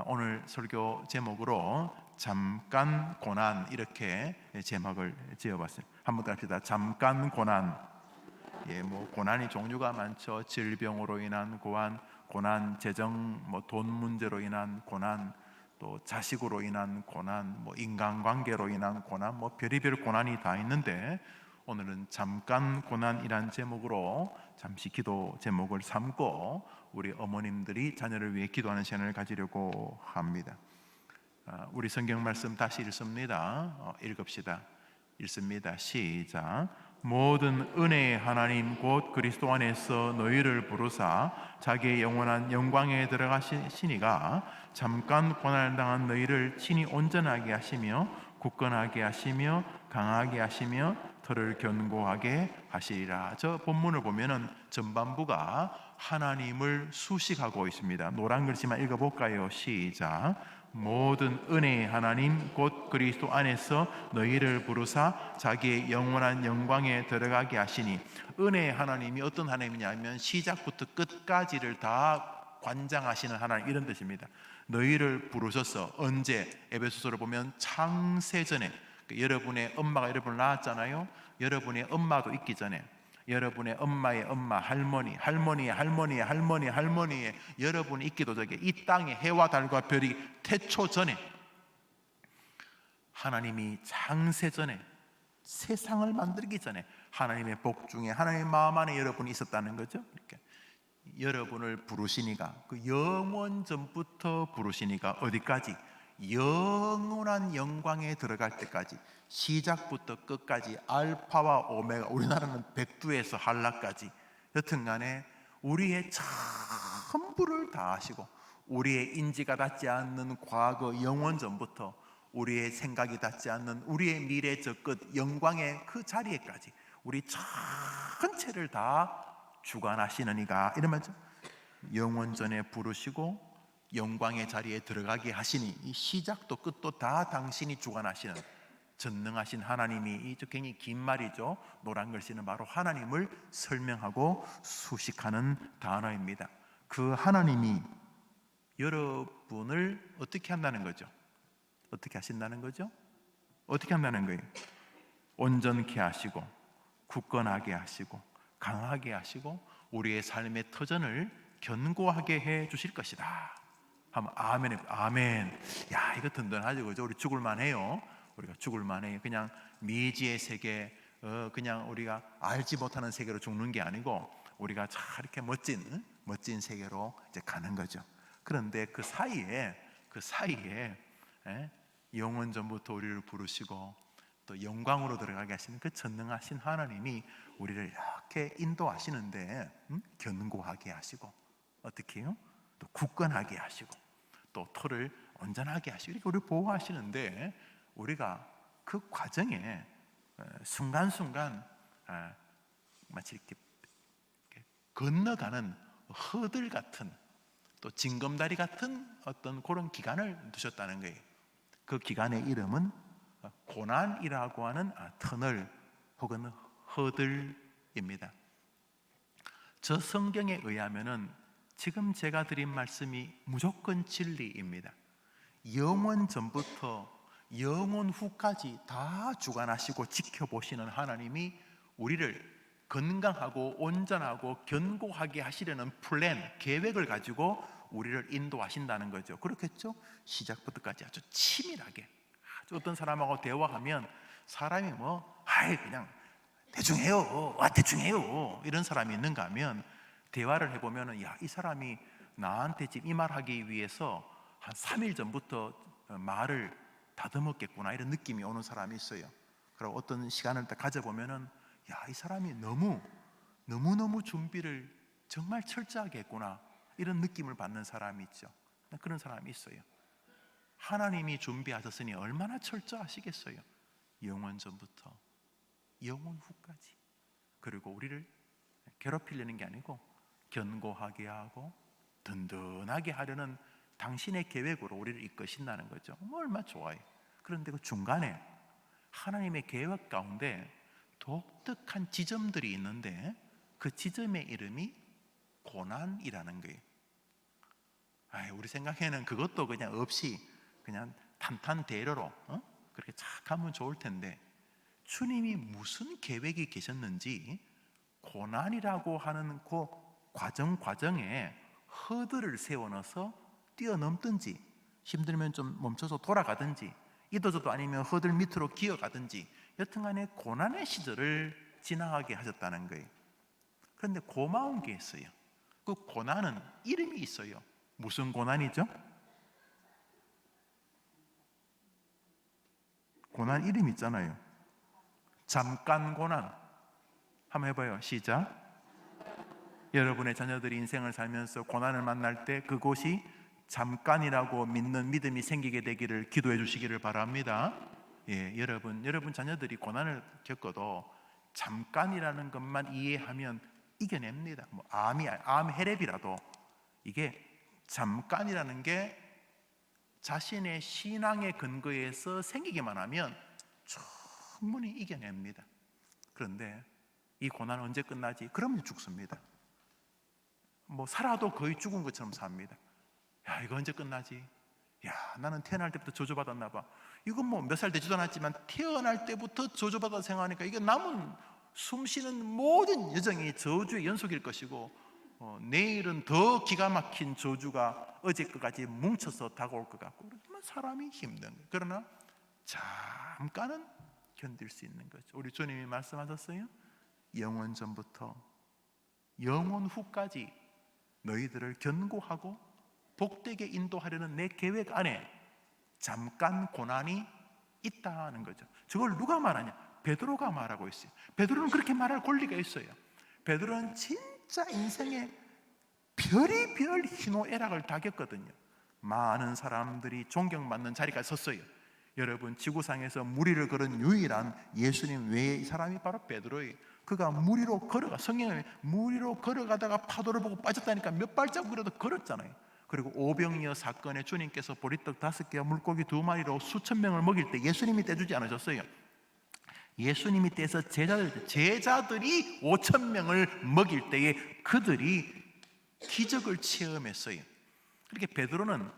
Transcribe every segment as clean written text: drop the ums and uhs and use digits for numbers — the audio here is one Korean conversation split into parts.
오늘 설교 제목으로 잠깐 고난 이렇게 제목을 지어봤어요. 한번 더 합시다. 잠깐 고난. 고난이 종류가 많죠. 질병으로 인한 고난, 재정, 돈 문제로 인한 고난, 또 자식으로 인한 고난, 인간관계로 인한 고난, 별의별 고난이 다 있는데 오늘은 잠깐 고난이란 제목으로 잠시 기도 제목을 삼고 우리 어머님들이 자녀를 위해 기도하는 시간을 가지려고 합니다. 우리 성경 말씀 다시 읽습니다. 읽읍시다. 읽습니다. 시작. 모든 은혜의 하나님 곧 그리스도 안에서 너희를 부르사 자기의 영원한 영광에 들어가시니가 잠깐 고난을 당한 너희를 친히 온전하게 하시며 굳건하게 하시며 강하게 하시며 털을 견고하게 하시리라. 저 본문을 보면은 전반부가 하나님을 수식하고 있습니다. 노란 글씨만 읽어볼까요? 시작. 모든 은혜의 하나님 곧 그리스도 안에서 너희를 부르사 자기의 영원한 영광에 들어가게 하시니, 은혜의 하나님이 어떤 하나님이냐면 시작부터 끝까지를 다 관장하시는 하나님, 이런 뜻입니다. 너희를 부르셔서 언제? 에베소서를 보면 창세전에, 여러분의 엄마가 여러분을 낳았잖아요. 여러분의 엄마도 있기 전에, 여러분의 엄마의 엄마, 할머니의 여러분이 있기도 전에, 이 땅에 해와 달과 별이 태초 전에, 하나님이 창세전에, 세상을 만들기 전에 하나님의 복 중에 하나님의 마음 안에 여러분이 있었다는 거죠. 이렇게 여러분을 부르시니까, 그 영원 전부터 부르시니까 어디까지? 영원한 영광에 들어갈 때까지, 시작부터 끝까지 알파와 오메가, 우리나라는 백두에서 한라까지, 여튼간에 우리의 전부를 다 하시고, 우리의 인지가 닿지 않는 과거 영원 전부터 우리의 생각이 닿지 않는 우리의 미래 저 끝 영광의 그 자리에까지 우리 전체를 다 주관하시는 이가, 이런 말이죠. 영원전에 부르시고 영광의 자리에 들어가게 하시니, 이 시작도 끝도 다 당신이 주관하시는 전능하신 하나님이, 이 굉장히 긴 말이죠. 노란 글씨는 바로 하나님을 설명하고 수식하는 단어입니다. 그 하나님이 여러분을 어떻게 한다는 거죠? 어떻게 하신다는 거죠? 어떻게 한다는 거예요? 온전케 하시고 굳건하게 하시고 강하게 하시고 우리의 삶의 터전을 견고하게 해 주실 것이다. 한번 아멘. 아멘. 야, 이거 든든하죠, 그죠? 우리 죽을만 해요. 우리가 죽을만 해요. 그냥 미지의 세계, 그냥 우리가 알지 못하는 세계로 죽는 게 아니고 우리가 참 이렇게 멋진 세계로 이제 가는 거죠. 그런데 그 사이에 영원 전부터 우리를 부르시고 또 영광으로 들어가게 하시는 그 전능하신 하나님이 우리를 이렇게 인도하시는데, 견고하게 하시고, 어떻게 해요? 또 굳건하게 하시고, 또 토를 온전하게 하시고, 이렇게 우리를 보호하시는데, 우리가 그 과정에 순간순간 마치 이렇게 건너가는 허들 같은, 또 징검다리 같은 어떤 그런 기간을 두셨다는 거예요. 그 기간의 이름은 고난이라고 하는 터널 혹은 허들입니다. 저 성경에 의하면은 지금 제가 드린 말씀이 무조건 진리입니다. 영원 전부터 영원 후까지 다 주관하시고 지켜보시는 하나님이 우리를 건강하고 온전하고 견고하게 하시려는 플랜, 계획을 가지고 우리를 인도하신다는 거죠. 그렇겠죠? 시작부터까지 아주 치밀하게. 아주 어떤 사람하고 대화하면 사람이 그냥 대충 해요 이런 사람이 있는가 하면, 대화를 해보면 이 사람이 나한테 지금 이 말 하기 위해서 한 3일 전부터 말을 다듬었겠구나, 이런 느낌이 오는 사람이 있어요. 그리고 어떤 시간을 딱 가져보면은 이 사람이 너무너무 준비를 정말 철저하게 했구나, 이런 느낌을 받는 사람이 있죠. 그런 사람이 있어요. 하나님이 준비하셨으니 얼마나 철저하시겠어요. 영원 전부터 영원 후까지. 그리고 우리를 괴롭히려는 게 아니고 견고하게 하고 든든하게 하려는 당신의 계획으로 우리를 이끄신다는 거죠. 얼마나 좋아요. 그런데 그 중간에 하나님의 계획 가운데 독특한 지점들이 있는데, 그 지점의 이름이 고난이라는 거예요. 우리 생각에는 그것도 그냥 없이 그냥 탄탄대로로 그렇게 착 하면 좋을 텐데, 주님이 무슨 계획이 계셨는지 고난이라고 하는 그 과정에 허들을 세워넣어서 뛰어넘든지, 힘들면 좀 멈춰서 돌아가든지, 이도저도 아니면 허들 밑으로 기어가든지, 여튼간에 고난의 시절을 지나가게 하셨다는 거예요. 그런데 고마운 게 있어요. 그 고난은 이름이 있어요. 무슨 고난이죠? 고난 이름 있잖아요. 잠깐 고난. 한번 해봐요. 시작. 여러분의 자녀들이 인생을 살면서 고난을 만날 때 그곳이 잠깐이라고 믿는 믿음이 생기게 되기를 기도해 주시기를 바랍니다. 여러분 자녀들이 고난을 겪어도 잠깐이라는 것만 이해하면 이겨냅니다. 암 혈압이라도 이게 잠깐이라는 게 자신의 신앙의 근거에서 생기기만 하면 충분히 이겨냅니다. 그런데 이 고난은 언제 끝나지? 그러면 죽습니다. 살아도 거의 죽은 것처럼 삽니다. 이거 언제 끝나지? 나는 태어날 때부터 저주받았나 봐. 이건 몇 살 되지도 않았지만 태어날 때부터 저주받아 생각하니까 이게 남은 숨쉬는 모든 여정이 저주의 연속일 것이고, 내일은 더 기가 막힌 저주가 어제 것까지 뭉쳐서 다가올 것 같고, 그러면 사람이 힘든 거예요. 그러나 잠깐은 견딜 수 있는 거죠. 우리 주님이 말씀하셨어요. 영원 전부터 영원 후까지 너희들을 견고하고 복되게 인도하려는 내 계획 안에 잠깐 고난이 있다는 거죠. 저걸 누가 말하냐? 베드로가 말하고 있어요. 베드로는 그렇게 말할 권리가 있어요. 베드로는 진짜 인생에 별의별 희노애락을 다 겪거든요. 많은 사람들이 존경받는 자리가 섰어요. 여러분, 지구상에서 무리를 걸은 유일한 예수님 외의 사람이 바로 베드로예요. 그가 무리로 걸어가, 성경에 무리로 걸어가다가 파도를 보고 빠졌다니까 몇 발자국이라도 걸었잖아요. 그리고 오병이어 사건에 주님께서 보리떡 5개와 물고기 2마리로 수천 명을 먹일 때 예수님이 떼주지 않으셨어요. 예수님이 떼서 제자들이 5천 명을 먹일 때에 그들이 기적을 체험했어요. 그렇게 베드로는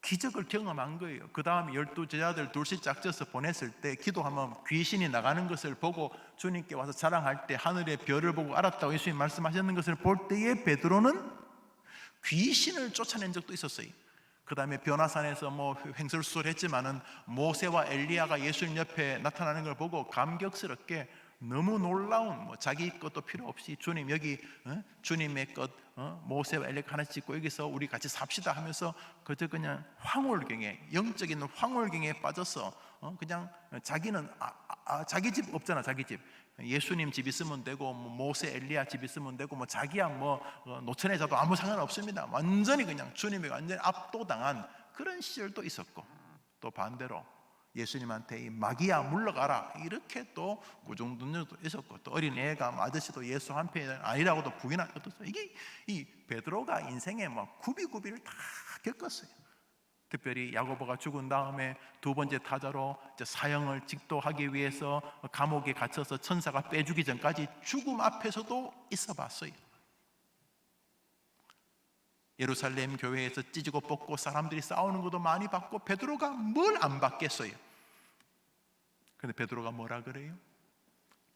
기적을 경험한 거예요. 그 다음에 12제자들 둘씩 짝져서 보냈을 때 기도하면 귀신이 나가는 것을 보고 주님께 와서 자랑할 때 하늘의 별을 보고 알았다고 예수님 말씀하셨는 것을 볼 때에 베드로는 귀신을 쫓아낸 적도 있었어요. 그 다음에 변화산에서 횡설수설했지만은 모세와 엘리야가 예수님 옆에 나타나는 걸 보고 감격스럽게 너무 놀라운 자기 것도 필요 없이 주님 여기 주님의 것 모세와 엘리야가 하나씩 짓고 여기서 우리 같이 삽시다 하면서 그저 그냥 황홀경에 영적인 황홀경에 빠져서 그냥 자기는 자기 집 없잖아. 자기 집 예수님 집 있으면 되고 모세 엘리야 집 있으면 되고 자기야 노천에 자도 아무 상관없습니다. 완전히 그냥 주님에 완전히 압도당한 그런 시절도 있었고, 또 반대로 예수님한테 이 마귀야 물러가라 이렇게 또 구중둔녀도 있었고, 또 어린 애가 아저씨도 예수 한편이 아니라고도 부인한 것도 있어요. 이게 이 베드로가 인생에 구비구비를 다 겪었어요. 특별히 야고보가 죽은 다음에 두 번째 타자로 사형을 직도하기 위해서 감옥에 갇혀서 천사가 빼주기 전까지 죽음 앞에서도 있어 봤어요. 예루살렘 교회에서 찢고 뽑고 사람들이 싸우는 것도 많이 봤고, 베드로가 뭘 안 받겠어요. 근데 베드로가 뭐라 그래요?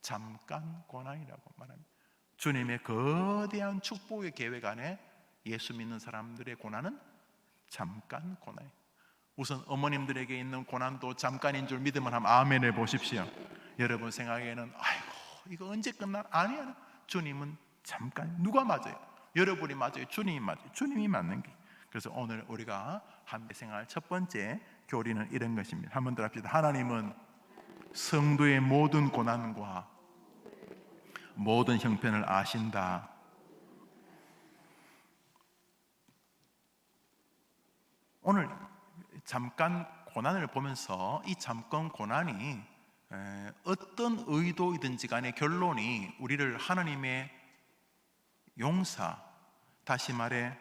잠깐 고난이라고 말합니다. 주님의 거대한 축복의 계획 안에 예수 믿는 사람들의 고난은 잠깐 고난이에요. 우선 어머님들에게 있는 고난도 잠깐인 줄 믿으면 한번 아멘을 보십시오. 여러분 생각에는 아이고 이거 언제 끝나? 아니야. 주님은 잠깐. 누가 맞아요? 여러분이 맞아요? 주님이 맞아요? 주님이 맞는 게. 그래서 오늘 우리가 함께 생각할 첫 번째 교리는 이런 것입니다. 한번 더 합시다. 하나님은 성도의 모든 고난과 모든 형편을 아신다. 오늘 잠깐 고난을 보면서 이 잠깐 고난이 어떤 의도이든지 간에 결론이 우리를 하나님의 용사, 다시 말해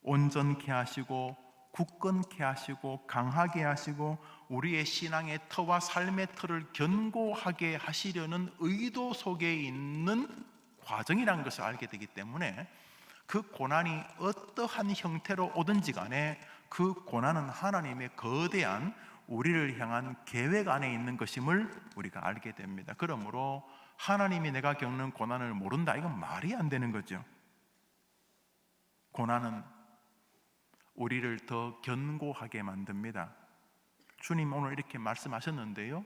온전케 하시고 굳건케 하시고 강하게 하시고 우리의 신앙의 터와 삶의 터를 견고하게 하시려는 의도 속에 있는 과정이라는 것을 알게 되기 때문에 그 고난이 어떠한 형태로 오든지 간에 그 고난은 하나님의 거대한 우리를 향한 계획 안에 있는 것임을 우리가 알게 됩니다. 그러므로 하나님이 내가 겪는 고난을 모른다, 이건 말이 안 되는 거죠. 고난은 우리를 더 견고하게 만듭니다. 주님 오늘 이렇게 말씀하셨는데요,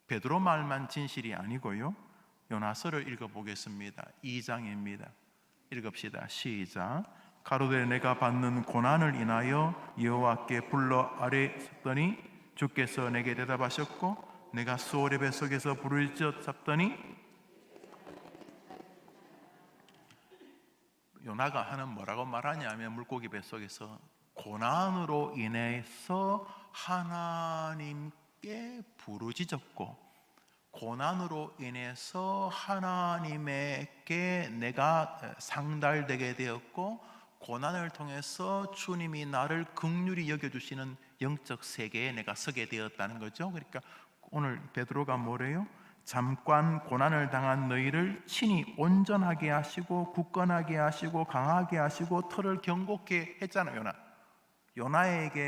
베드로 말만 진실이 아니고요, 요나서를 읽어보겠습니다. 2장입니다. 읽읍시다. 시작. 가로되 내가 받는 고난을 인하여 여호와께 불러 아뢰었더니 주께서 내게 대답하셨고 내가 수월의 뱃속에서 부르짖었더니, 요나가 하는 뭐라고 말하냐면, 물고기 뱃속에서 고난으로 인해서 하나님께 부르짖었고, 고난으로 인해서 하나님에게 내가 상달되게 되었고, 고난을 통해서 주님이 나를 긍휼히 여겨주시는 영적 세계에 내가 서게 되었다는 거죠. 그러니까 오늘 베드로가 뭐래요? 잠깐 고난을 당한 너희를 친히 온전하게 하시고 굳건하게 하시고 강하게 하시고 털을 견고케 했잖아요. 요나의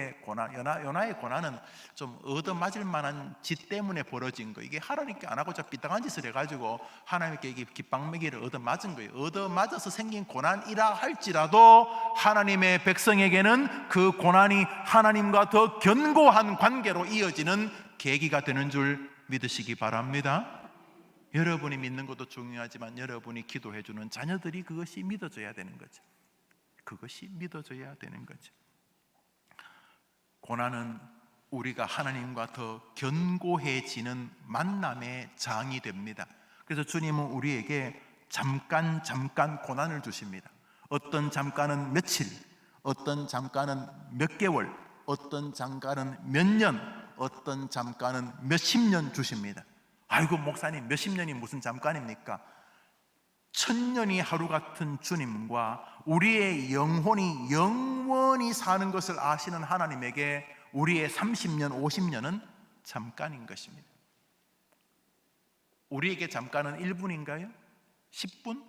고난은 좀 얻어맞을 만한 짓 때문에 벌어진 거. 이게 하나님께 안 하고자 삐딱한 짓을 해가지고 하나님께 이게 깃방매기를 얻어맞은 거예요. 얻어맞아서 생긴 고난이라 할지라도 하나님의 백성에게는 그 고난이 하나님과 더 견고한 관계로 이어지는 계기가 되는 줄 믿으시기 바랍니다. 여러분이 믿는 것도 중요하지만 여러분이 기도해주는 자녀들이 그것이 믿어져야 되는 거죠. 그것이 믿어져야 되는 거죠. 고난은 우리가 하나님과 더 견고해지는 만남의 장이 됩니다. 그래서 주님은 우리에게 잠깐 고난을 주십니다. 어떤 잠깐은 며칠, 어떤 잠깐은 몇 개월, 어떤 잠깐은 몇 년, 어떤 잠깐은 몇십 년 주십니다. 아이고 목사님, 몇십 년이 무슨 잠깐입니까? 천년이 하루 같은 주님과 우리의 영혼이 영원히 사는 것을 아시는 하나님에게 우리의 30년, 50년은 잠깐인 것입니다. 우리에게 잠깐은 1분인가요? 10분?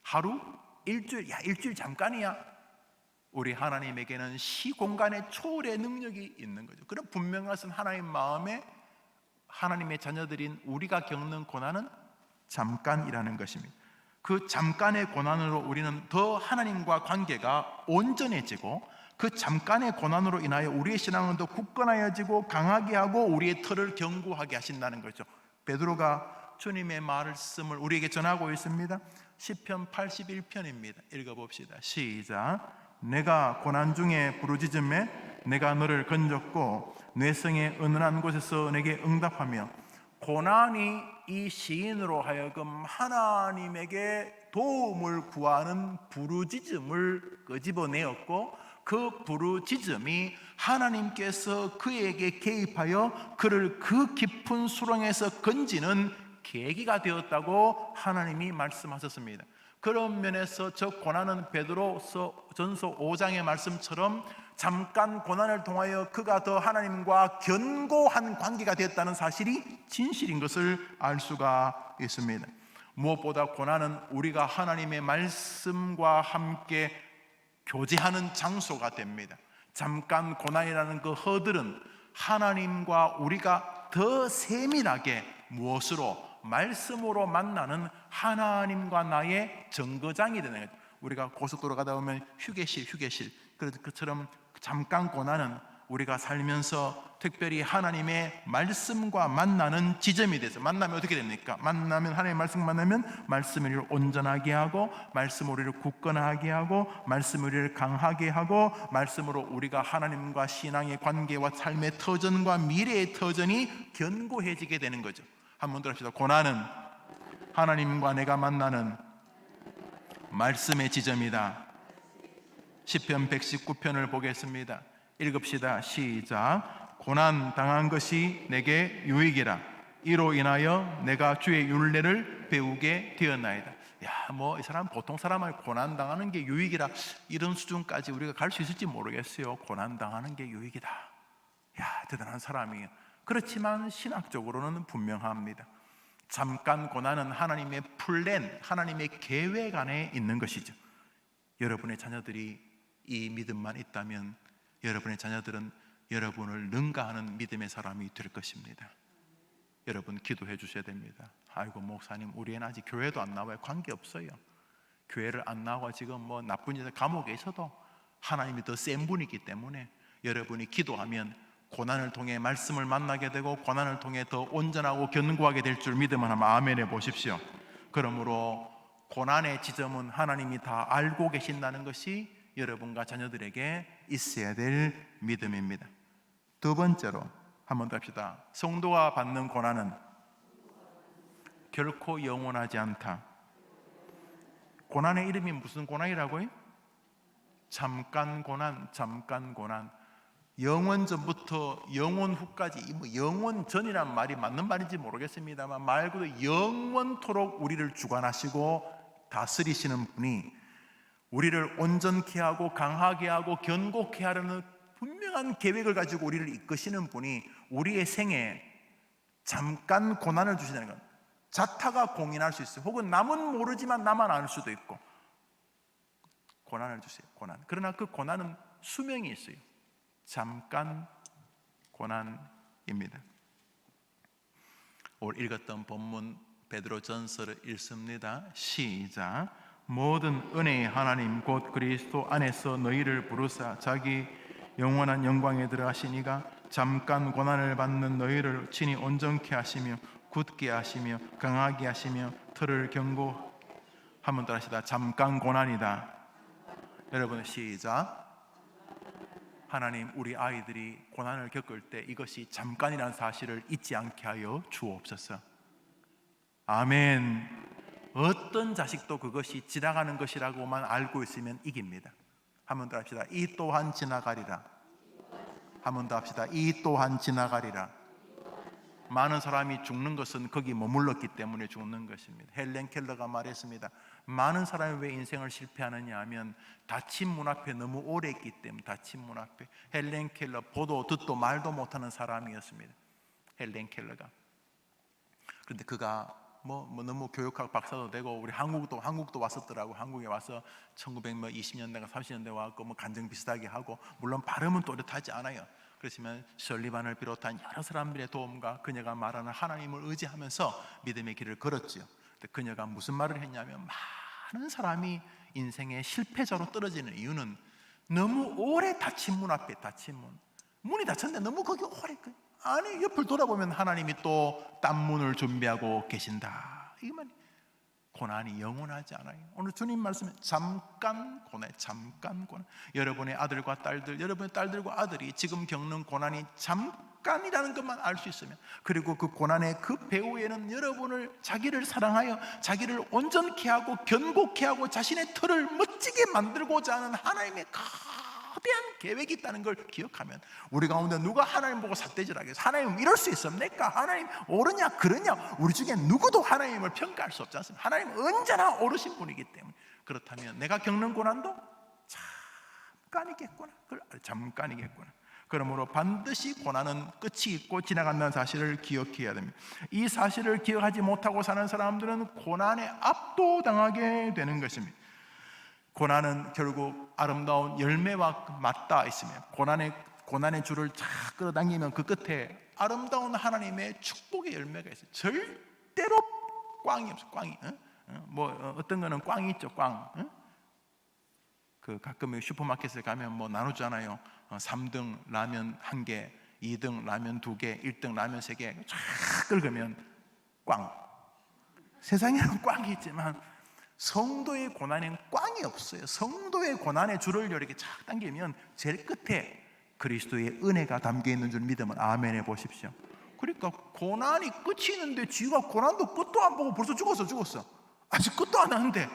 하루? 일주일? 야, 일주일 잠깐이야. 우리 하나님에게는 시공간의 초월의 능력이 있는 거죠. 그런 분명하신 하나님 마음에 하나님의 자녀들인 우리가 겪는 고난은 잠깐이라는 것입니다. 그 잠깐의 고난으로 우리는 더 하나님과 관계가 온전해지고, 그 잠깐의 고난으로 인하여 우리의 신앙은 더 굳건해지고 강하게 하고 우리의 털을 견고하게 하신다는 거죠. 베드로가 주님의 말씀을 우리에게 전하고 있습니다. 시편 81편입니다. 읽어봅시다. 시작. 내가 고난 중에 부르짖음에 내가 너를 건졌고 뇌성의 은은한 곳에서 내게 응답하며. 고난이 이 시인으로 하여금 하나님에게 도움을 구하는 부르짖음을 끄집어내었고, 그 부르짖음이 하나님께서 그에게 개입하여 그를 그 깊은 수렁에서 건지는 계기가 되었다고 하나님이 말씀하셨습니다. 그런 면에서 저 고난은 베드로서 전서 5장의 말씀처럼 잠깐 고난을 통하여 그가 더 하나님과 견고한 관계가 되었다는 사실이 진실인 것을 알 수가 있습니다. 무엇보다 고난은 우리가 하나님의 말씀과 함께 교제하는 장소가 됩니다. 잠깐 고난이라는 그 허들은 하나님과 우리가 더 세밀하게 무엇으로? 말씀으로 만나는 하나님과 나의 정거장이 되는 거죠. 우리가 고속도로 가다 보면 휴게실 그처럼 잠깐 고난은 우리가 살면서 특별히 하나님의 말씀과 만나는 지점이 돼서, 만나면 어떻게 됩니까? 만나면 하나님의 말씀 만나면 말씀을 우리를 온전하게 하고, 말씀 우리를 굳건하게 하고, 말씀 우리를 강하게 하고, 말씀으로 우리가 하나님과 신앙의 관계와 삶의 터전과 미래의 터전이 견고해지게 되는 거죠. 한번 더 합시다. 고난은 하나님과 내가 만나는 말씀의 지점이다. 시편 119편을 보겠습니다. 읽읍시다. 시작. 고난 당한 것이 내게 유익이라. 이로 인하여 내가 주의 율례를 배우게 되었나이다. 야, 뭐 이 사람 보통 사람을 고난 당하는 게 유익이라, 이런 수준까지 우리가 갈 수 있을지 모르겠어요. 고난 당하는 게 유익이다. 야, 대단한 사람이에요. 그렇지만 신학적으로는 분명합니다. 잠깐 고난은 하나님의 플랜, 하나님의 계획 안에 있는 것이죠. 여러분의 자녀들이 이 믿음만 있다면 여러분의 자녀들은 여러분을 능가하는 믿음의 사람이 될 것입니다. 여러분 기도해 주셔야 됩니다. 아이고 목사님, 우리 애는 아직 교회도 안 나와요. 관계없어요. 교회를 안 나와 지금 뭐 나쁜 짓을 감옥에 있어도 하나님이 더 센 분이기 때문에 여러분이 기도하면 고난을 통해 말씀을 만나게 되고 고난을 통해 더 온전하고 견고하게 될 줄 믿으면 한번 아멘해 보십시오. 그러므로 고난의 지점은 하나님이 다 알고 계신다는 것이 여러분과 자녀들에게 있어야 될 믿음입니다. 두 번째로 한번 더 합시다. 성도가 받는 고난은 결코 영원하지 않다. 고난의 이름이 무슨 고난이라고요? 잠깐 고난, 잠깐 고난. 영원 전부터 영원 후까지, 뭐 영원 전이란 말이 맞는 말인지 모르겠습니다만 말 그대로 영원토록 우리를 주관하시고 다스리시는 분이 우리를 온전케 하고 강하게 하고 견고케 하려는 분명한 계획을 가지고 우리를 이끄시는 분이 우리의 생에 잠깐 고난을 주시다는 것. 자타가 공인할 수 있어요. 혹은 남은 모르지만 나만 알 수도 있고 고난을 주세요. 고난. 그러나 그 고난은 수명이 있어요. 잠깐 고난입니다. 오늘 읽었던 본문 베드로 전서를 읽습니다. 시작. 모든 은혜의 하나님 곧 그리스도 안에서 너희를 부르사 자기 영원한 영광에 들어가시니가 잠깐 고난을 받는 너희를 친히 온전케 하시며 굳게 하시며 강하게 하시며 틀을 견고 한번 더 하시다. 잠깐 고난이다. 여러분 시작. 하나님, 우리 아이들이 고난을 겪을 때 이것이 잠깐이라는 사실을 잊지 않게 하여 주옵소서. 아멘. 어떤 자식도 그것이 지나가는 것이라고만 알고 있으면 이깁니다. 한 번 더 합시다. 이 또한 지나가리라. 한 번 더 합시다. 이 또한 지나가리라. 많은 사람이 죽는 것은 거기 머물렀기 때문에 죽는 것입니다. 헬렌 켈러가 말했습니다. 많은 사람이 왜 인생을 실패하느냐 하면 닫힌 문 앞에 너무 오래 있기 때문에. 닫힌 문 앞에. 헬렌 켈러, 보도 듣도 말도 못하는 사람이었습니다. 헬렌 켈러가. 그런데 그가 너무 교육학 박사도 되고 우리 한국도 왔었더라고. 한국에 와서 1920년대가 30년대 와서 간증 비슷하게 하고, 물론 발음은 또렷하지 않아요. 그렇지만 설리반을 비롯한 여러 사람들의 도움과 그녀가 말하는 하나님을 의지하면서 믿음의 길을 걸었지요. 근데 그녀가 무슨 말을 했냐면, 많은 사람이 인생의 실패자로 떨어지는 이유는 너무 오래 닫힌 문 앞에 닫힌 문이 닫혔는데 너무 거기 오래 아니 옆을 돌아보면 하나님이 또 딴 문을 준비하고 계신다. 이것만. 고난이 영원하지 않아요. 오늘 주님 말씀에 잠깐 고난, 잠깐 고난. 여러분의 아들과 딸들, 여러분의 딸들과 아들이 지금 겪는 고난이 잠깐이라는 것만 알 수 있으면, 그리고 그 고난의 그 배후에는 여러분을, 자기를 사랑하여 자기를 온전케 하고 견고케 하고 자신의 틀을 멋지게 만들고자 하는 하나님의 거대한 계획이 있다는 걸 기억하면, 우리 가운데 누가 하나님 보고 삿대질하겠어? 하나님 이럴 수 있습니까? 하나님 옳으냐 그러냐? 우리 중에 누구도 하나님을 평가할 수 없지 않습니까? 하나님은 언제나 옳으신 분이기 때문에. 그렇다면 내가 겪는 고난도 잠깐이겠구나. 잠깐이겠구나. 그러므로 반드시 고난은 끝이 있고 지나간다는 사실을 기억해야 됩니다. 이 사실을 기억하지 못하고 사는 사람들은 고난에 압도당하게 되는 것입니다. 고난은 결국 아름다운 열매와 맞닿아 있으며, 고난의 줄을 쫙 끌어당기면 그 끝에 아름다운 하나님의 축복의 열매가 있어요. 절대로 꽝이 없어요. 꽝이. 어떤 거는 꽝이 있죠. 꽝. 그 가끔 슈퍼마켓에 가면 나누잖아요. 3등 라면 1개, 2등 라면 2개, 1등 라면 3개 쫙 긁으면 꽝. 세상에는 꽝이 있지만 성도의 고난에는 꽝이 없어요. 성도의 고난의 줄을 이렇게 쫙 당기면 제일 끝에 그리스도의 은혜가 담겨 있는 줄 믿으면 아멘 해보십시오. 그러니까 고난이 끝이 있는데 쥐가 고난도 끝도 안 보고 벌써 죽었어. 아직 끝도 안 하는데,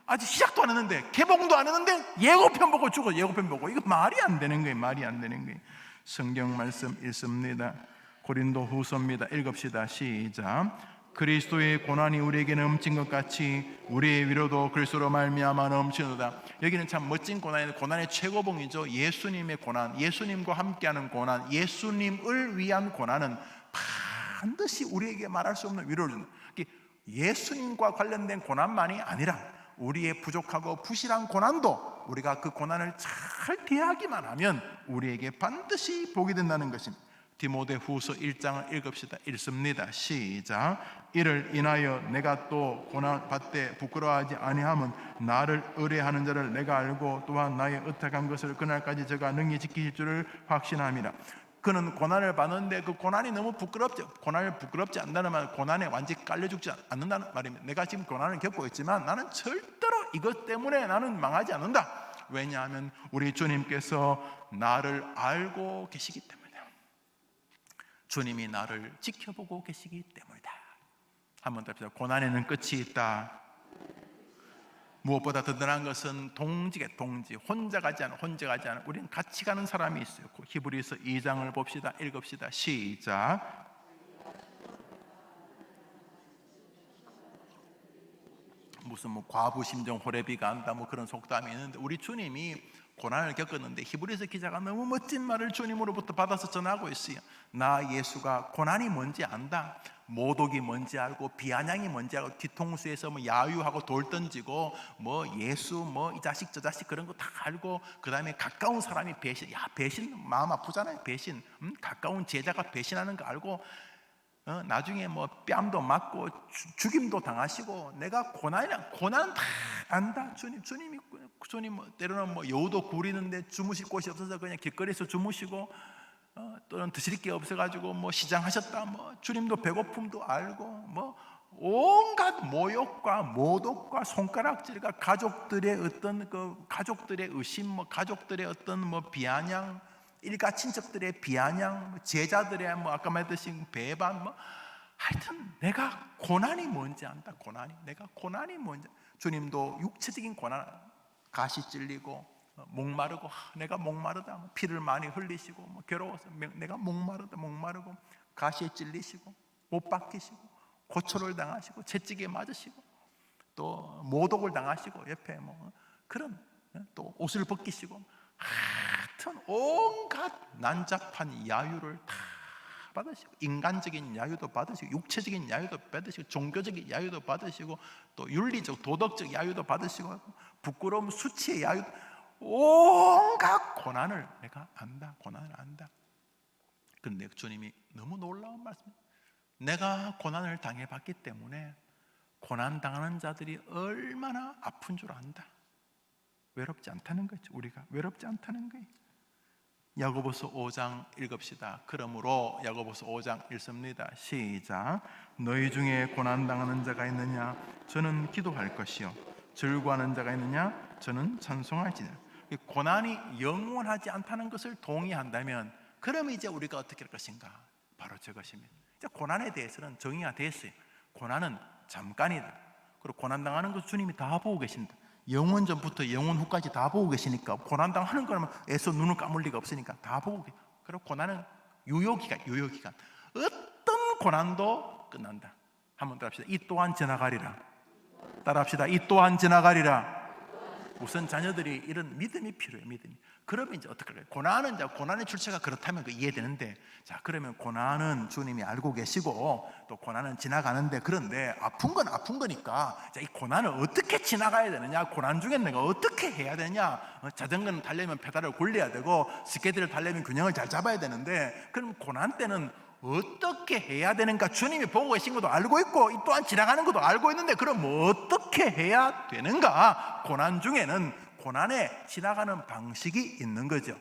아직 시작도 안 했는데, 개봉도 안 했는데 예고편 보고 죽어. 예고편 보고. 이거 말이 안 되는 거예요. 말이 안 되는 거예요. 성경 말씀 읽습니다. 고린도 후서입니다. 읽읍시다. 시작. 그리스도의 고난이 우리에게 넘친 것 같이 우리의 위로도 그리스도로 말미암아 넘치노다. 여기는 참 멋진 고난인데, 고난의 최고봉이죠. 예수님의 고난, 예수님과 함께하는 고난, 예수님을 위한 고난은 반드시 우리에게 말할 수 없는 위로를 준다. 예수님과 관련된 고난만이 아니라 우리의 부족하고 부실한 고난도 우리가 그 고난을 잘 대하기만 하면 우리에게 반드시 복이 된다는 것입니다. 디모데후서 1장을 읽읍시다. 읽습니다. 시작. 이를 인하여 내가 또 고난 받되 부끄러워하지 아니함은 나를 의뢰하는 자를 내가 알고 또한 나의 의탁한 것을 그날까지 저가 능히 지키실 줄을 확신함이라. 그는 고난을 받는데 그 고난이 너무 부끄럽죠. 고난을 부끄럽지 않다는 말은 고난에 완전히 깔려 죽지 않는다는 말입니다. 내가 지금 고난을 겪고 있지만 나는 절대로 이것 때문에 나는 망하지 않는다. 왜냐하면 우리 주님께서 나를 알고 계시기 때문이다. 주님이 나를 지켜보고 계시기 때문이다. 한번 더 합시다. 고난에는 끝이 있다. 무엇보다 든든한 것은 동지게 혼자 가지 않아. 우리는 같이 가는 사람이 있어요. 히브리서 2장을 봅시다. 읽읍시다. 시작. 무슨 과부심정 호래비가 안다 그런 속담이 있는데 우리 주님이 고난을 겪었는데 히브리서 기자가 너무 멋진 말을 주님으로부터 받아서 전하고 있어요. 나 예수가 고난이 뭔지 안다. 모독이 뭔지 알고 비아냥이 뭔지 알고 뒤통수에서 야유하고 돌 던지고 예수 이 자식 저 자식 그런 거 다 알고 그 다음에 가까운 사람이 배신 마음 아프잖아요. 배신 가까운 제자가 배신하는 거 알고 나중에 뺨도 맞고 죽임도 당하시고 내가 고난 다 안다. 주님 때로는 여우도 구리는데 주무실 곳이 없어서 그냥 길거리에서 주무시고 또는 드실 게 없어가지고 시장하셨다. 주님도 배고픔도 알고 온갖 모욕과 모독과 손가락질과 가족들의 어떤 가족들의 의심, 가족들의 어떤 비아냥, 일가 친척들의 비아냥, 제자들의 아까 말했듯이 배반, 하여튼 내가 고난이 뭔지 안다. 내가 고난이 뭔지. 주님도 육체적인 고난, 가시 찔리고 목마르고 내가 목마르다 피를 많이 흘리시고 괴로워서 내가 목마르고 가시에 찔리시고 못 박히시고 고초를 당하시고 채찍에 맞으시고 또 모독을 당하시고 옆에 그런 또 옷을 벗기시고 하여튼 온갖 난잡한 야유를 다 받으시고 인간적인 야유도 받으시고 육체적인 야유도 받으시고 종교적인 야유도 받으시고 또 윤리적 도덕적 야유도 받으시고 부끄러움 수치의 야유 온갖 고난을 내가 안다. 고난을 안다. 그런데 주님이 너무 놀라운 말씀입니다. 내가 고난을 당해봤기 때문에 고난 당하는 자들이 얼마나 아픈 줄 안다. 외롭지 않다는 거죠. 우리가 외롭지 않다는 거예요. 야고보서 5장 읽읍시다. 그러므로 야고보서 5장 읽습니다. 시작. 너희 중에 고난 당하는 자가 있느냐? 저는 기도할 것이요. 즐거워하는 자가 있느냐? 저는 찬송할지니라. 고난이 영원하지 않다는 것을 동의한다면 그러면 이제 우리가 어떻게 할 것인가? 바로 저것입니다. 이제 고난에 대해서는 정의가 됐어요. 고난은 잠깐이다. 그리고 고난 당하는 것 주님이 다 보고 계신다. 영원 전부터 영원 후까지 다 보고 계시니까 고난 당하는 거라면 애써 눈을 감을 리가 없으니까 다 보고 계세요. 그리고 고난은 유효기간. 어떤 고난도 끝난다. 한번 더 합시다. 이 또한 지나가리라. 따라합시다. 이 또한 지나가리라. 우선 자녀들이 이런 믿음이 필요해요. 믿음이. 그러면 이제 어떻게 할까요? 고난의 출처가 그렇다면 이해되는데, 자 그러면 고난은 주님이 알고 계시고 또 고난은 지나가는데, 그런데 아픈 건 아픈 거니까 자, 이 고난을 어떻게 지나가야 되느냐? 고난 중에 내가 어떻게 해야 되냐? 자전거는 타려면 페달을 굴려야 되고 스케이트를 타려면 균형을 잘 잡아야 되는데, 그럼 고난 때는 어떻게 해야 되는가? 주님이 보고 계신 것도 알고 있고 이 또한 지나가는 것도 알고 있는데, 그럼 어떻게 해야 되는가? 고난 중에는 고난에 지나가는 방식이 있는 거죠.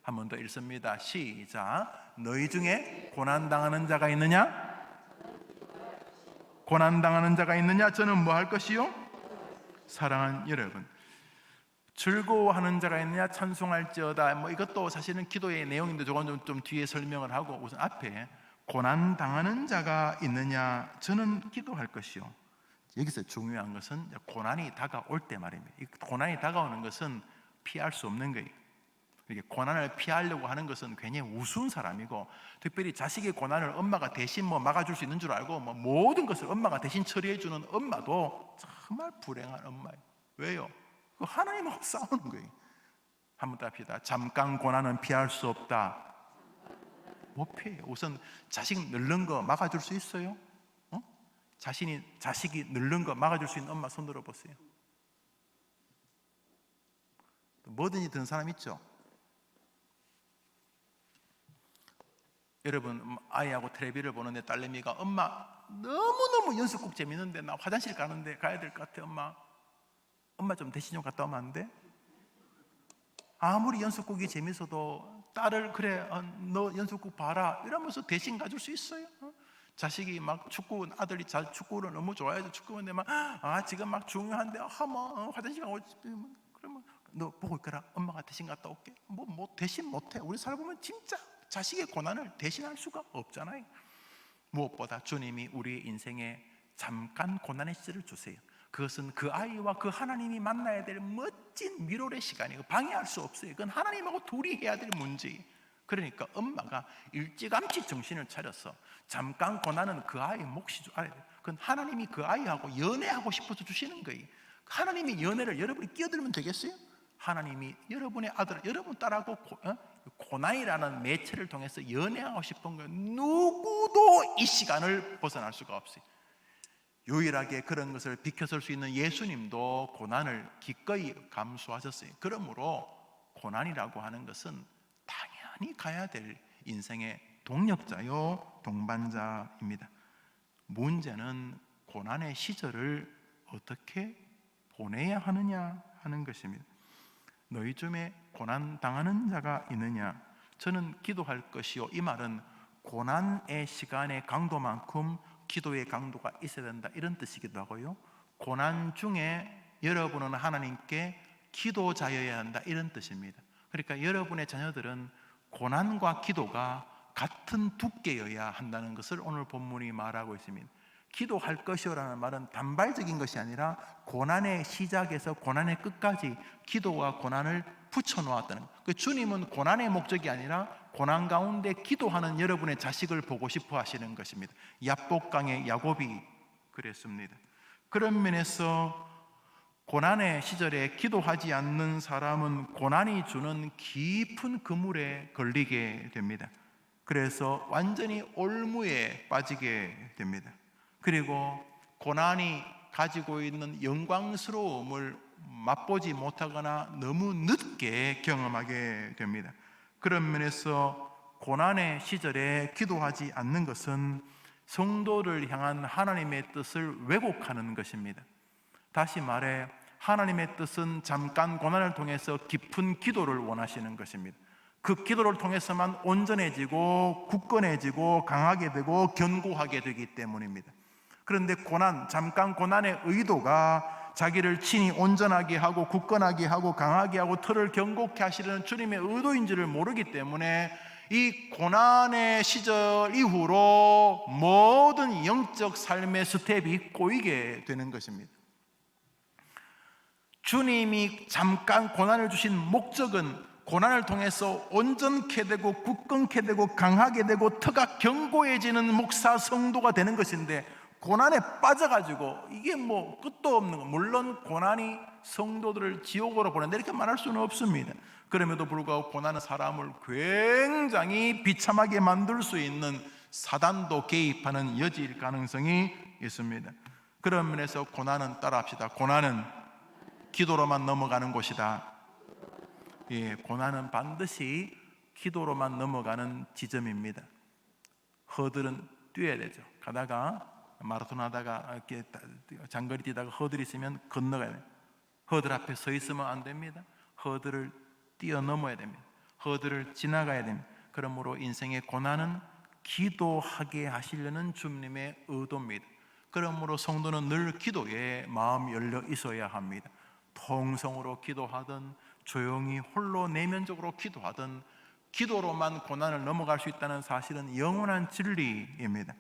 한 번 더 읽습니다. 시작. 너희 중에 고난당하는 자가 있느냐? 고난당하는 자가 있느냐? 저는 뭐 할 것이요? 사랑하는 여러분, 즐거워하는 자가 있느냐? 찬송할지어다. 이것도 사실은 기도의 내용인데 저건 좀 뒤에 설명을 하고, 우선 앞에 고난 당하는 자가 있느냐? 저는 기도할 것이요. 여기서 중요한 것은 고난이 다가올 때 말입니다. 이 고난이 다가오는 것은 피할 수 없는 거예요. 이게 고난을 피하려고 하는 것은 굉장히 우스운 사람이고, 특별히 자식의 고난을 엄마가 대신 막아줄 수 있는 줄 알고 모든 것을 엄마가 대신 처리해주는 엄마도 정말 불행한 엄마예요. 왜요? 하나님하고 싸우는 거예요. 한번 더 합시다. 잠깐 고난은 피할 수 없다. 못 피해요. 우선 자식 늙는 거 막아줄 수 있어요? 자식이 늙는 거 막아줄 수 있는 엄마 손 들어보세요. 뭐든지 드는 사람 있죠. 여러분, 아이하고 텔레비를 보는데 딸내미가 엄마 너무너무 연습곡 재밌는데 나 화장실 가야 될 것 같아. 엄마 좀 대신 좀 갔다 오면 안 돼? 아무리 연습곡이 재밌어도 딸을 그래 너 연습곡 봐라 이러면서 대신 가줄 수 있어요? 자식이 막 아들이 축구를 너무 좋아해서 축구하는데 지금 막 중요한데 화장실 가고 싶으면 그러면 너 보고 있거라, 엄마가 대신 갔다 올게. 뭐 대신 못해. 우리 살아보면 진짜 자식의 고난을 대신할 수가 없잖아요. 무엇보다 주님이 우리의 인생에 잠깐 고난의 시절을 주세요. 그것은 그 아이와 그 하나님이 만나야 될 멋진 미로의 시간이고 방해할 수 없어요. 그건 하나님하고 둘이 해야 될 문제예요. 그러니까 엄마가 일찌감치 정신을 차려서 잠깐 고난은 그 아이의 몫이 알아야 돼요. 그건 하나님이 그 아이하고 연애하고 싶어서 주시는 거예요. 하나님의 연애를 여러분이 끼어들면 되겠어요? 하나님이 여러분의 아들, 여러분 딸하고 고난이라는 매체를 통해서 연애하고 싶은 거예요. 누구도 이 시간을 벗어날 수가 없어요. 유일하게 그런 것을 비켜설 수 있는 예수님도 고난을 기꺼이 감수하셨어요. 그러므로 고난이라고 하는 것은 당연히 가야 될 인생의 동력자요, 동반자입니다. 문제는 고난의 시절을 어떻게 보내야 하느냐 하는 것입니다. 너희 중에 고난 당하는 자가 있느냐? 저는 기도할 것이요. 이 말은 고난의 시간의 강도만큼 기도의 강도가 있어야 된다, 이런 뜻이기도 하고요. 고난 중에 여러분은 하나님께 기도자여야 한다, 이런 뜻입니다. 그러니까 여러분의 자녀들은 고난과 기도가 같은 두께여야 한다는 것을 오늘 본문이 말하고 있습니다. 기도할 것이라는 말은 단발적인 것이 아니라 고난의 시작에서 고난의 끝까지 기도와 고난을 붙여놓았다는 그 주님은 고난의 목적이 아니라 고난 가운데 기도하는 여러분의 자식을 보고 싶어 하시는 것입니다. 야복강의 야곱이 그랬습니다. 그런 면에서 고난의 시절에 기도하지 않는 사람은 고난이 주는 깊은 그물에 걸리게 됩니다. 그래서 완전히 올무에 빠지게 됩니다. 그리고 고난이 가지고 있는 영광스러움을 맛보지 못하거나 너무 늦게 경험하게 됩니다. 그런 면에서 고난의 시절에 기도하지 않는 것은 성도를 향한 하나님의 뜻을 왜곡하는 것입니다. 다시 말해 하나님의 뜻은 잠깐 고난을 통해서 깊은 기도를 원하시는 것입니다. 그 기도를 통해서만 온전해지고 굳건해지고 강하게 되고 견고하게 되기 때문입니다. 그런데 잠깐 고난의 의도가 자기를 친히 온전하게 하고 굳건하게 하고 강하게 하고 틀을 견고케 하시려는 주님의 의도인지를 모르기 때문에 이 고난의 시절 이후로 모든 영적 삶의 스텝이 꼬이게 되는 것입니다. 주님이 잠깐 고난을 주신 목적은 고난을 통해서 온전케 되고 굳건케 되고 강하게 되고 터가 견고해지는 목사 성도가 되는 것인데 고난에 빠져가지고 이게 끝도 없는 거. 물론 고난이 성도들을 지옥으로 보낸다 이렇게 말할 수는 없습니다. 그럼에도 불구하고 고난은 사람을 굉장히 비참하게 만들 수 있는 사단도 개입하는 여지일 가능성이 있습니다. 그런 면에서 고난은 따라합시다. 고난은 기도로만 넘어가는 곳이다. 고난은 반드시 기도로만 넘어가는 지점입니다. 허들은 뛰어야 되죠. 가다가 마라톤 하다가 이렇게 장거리 뛰다가 허들이 있으면 건너가야 돼요. 허들 앞에 서 있으면 안 됩니다. 허들을 뛰어넘어야 됩니다. 허들을 지나가야 됩니다. 그러므로 인생의 고난은 기도하게 하시려는 주님의 의도입니다. 그러므로 성도는 늘 기도에 마음이 열려 있어야 합니다. 통성으로 기도하든 조용히 홀로 내면적으로 기도하든 기도로만 고난을 넘어갈 수 있다는 사실은 영원한 진리입니다.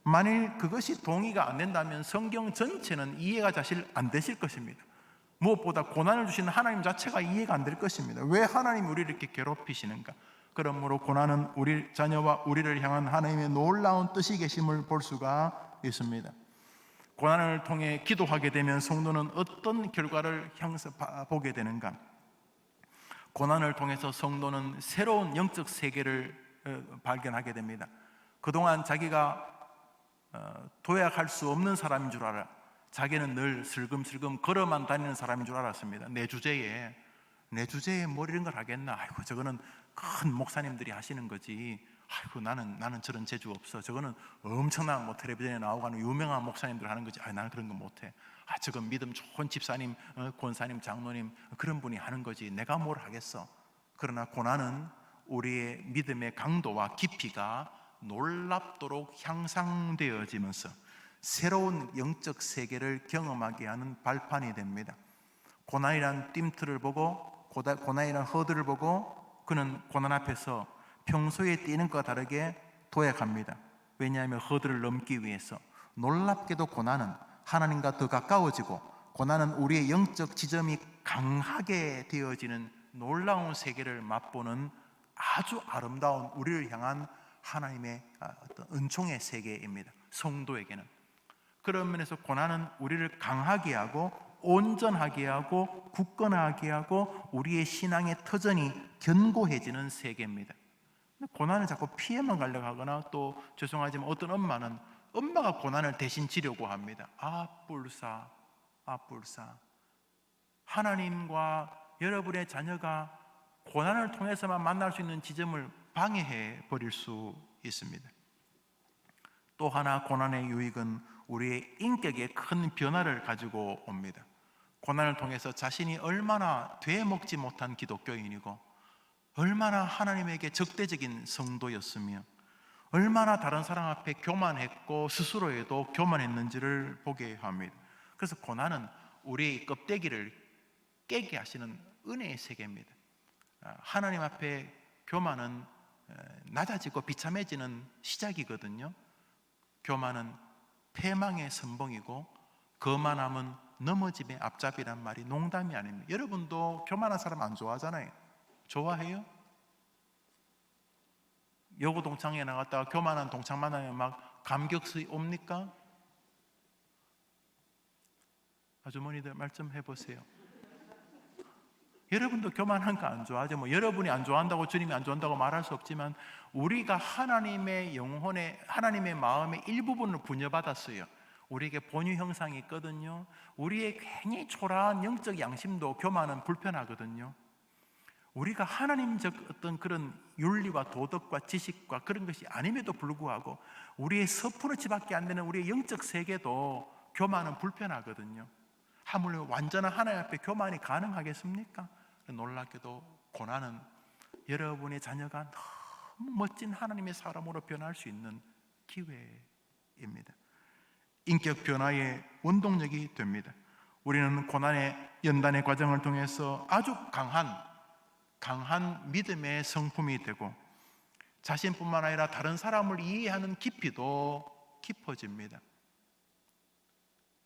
만일 그것이 동의가 안 된다면 성경 전체는 이해가 사실 안 되실 것입니다. 무엇보다 고난을 주시는 하나님 자체가 이해가 안 될 것입니다. 왜 하나님이 우리를 이렇게 괴롭히시는가? 그러므로 고난은 우리 자녀와 우리를 향한 하나님의 놀라운 뜻이 계심을 볼 수가 있습니다. 고난을 통해 기도하게 되면 성도는 어떤 결과를 보게 되는가? 고난을 통해서 성도는 새로운 영적 세계를 발견하게 됩니다. 그동안 자기가 도약할 수 없는 사람인 줄 알아. 자기는 늘 슬금슬금 걸어만 다니는 사람인 줄 알았습니다. 내 주제에 내 주제에 뭘 이런 걸 하겠나? 아이고 저거는 큰 목사님들이 하시는 거지. 아이고 나는 저런 재주 없어. 저거는 엄청난 뭐 텔레비전에 나오고 하는 유명한 목사님들 하는 거지. 아 나는 그런 거 못해. 아 저건 믿음 좋은 집사님, 권사님, 장로님 그런 분이 하는 거지. 내가 뭘 하겠어? 그러나 고난은 우리의 믿음의 강도와 깊이가 놀랍도록 향상되어지면서 새로운 영적 세계를 경험하게 하는 발판이 됩니다. 고난이란 뜀틀을 보고, 고난이란 허들을 보고 그는 고난 앞에서 평소에 뛰는 것과 다르게 도약합니다. 왜냐하면 허들을 넘기 위해서. 놀랍게도 고난은 하나님과 더 가까워지고, 고난은 우리의 영적 지점이 강하게 되어지는 놀라운 세계를 맛보는 아주 아름다운 우리를 향한 하나님의 어떤 은총의 세계입니다. 성도에게는. 그런 면에서 고난은 우리를 강하게 하고 온전하게 하고 굳건하게 하고 우리의 신앙의 터전이 견고해지는 세계입니다. 고난을 자꾸 피해만 가려고 하거나, 또 죄송하지만 어떤 엄마는 엄마가 고난을 대신 지려고 합니다. 뿔싸. 하나님과 여러분의 자녀가 고난을 통해서만 만날 수 있는 지점을 방해해 버릴 수 있습니다. 또 하나 고난의 유익은 우리의 인격에 큰 변화를 가지고 옵니다. 고난을 통해서 자신이 얼마나 되먹지 못한 기독교인이고, 얼마나 하나님에게 적대적인 성도였으며, 얼마나 다른 사람 앞에 교만했고 스스로에도 교만했는지를 보게 합니다. 그래서 고난은 우리의 껍데기를 깨게 하시는 은혜의 세계입니다. 하나님 앞에 교만은 낮아지고 비참해지는 시작이거든요. 교만은 패망의 선봉이고 거만함은 넘어짐의 앞잡이란 말이 농담이 아닙니다. 여러분도 교만한 사람 안 좋아하잖아요. 좋아해요? 여고 동창회 나갔다가 교만한 동창 만나면 막 감격스레 옵니까? 아주머니들 말 좀 해보세요. 여러분도 교만한 거 안 좋아하죠? 뭐 여러분이 안 좋아한다고 주님이 안 좋아한다고 말할 수 없지만, 우리가 하나님의 영혼의, 하나님의 마음의 일부분을 분여받았어요. 우리에게 본유 형상이 있거든요. 우리의 괜히 초라한 영적 양심도 교만은 불편하거든요. 우리가 하나님적 어떤 그런 윤리와 도덕과 지식과 그런 것이 아님에도 불구하고 우리의 서푸르치밖에 안 되는 우리의 영적 세계도 교만은 불편하거든요. 하물며 완전한 하나님 앞에 교만이 가능하겠습니까? 놀랍게도 고난은 여러분의 자녀가 너무 멋진 하나님의 사람으로 변할 수 있는 기회입니다. 인격 변화의 원동력이 됩니다. 우리는 고난의 연단의 과정을 통해서 아주 강한 믿음의 성품이 되고, 자신뿐만 아니라 다른 사람을 이해하는 깊이도 깊어집니다.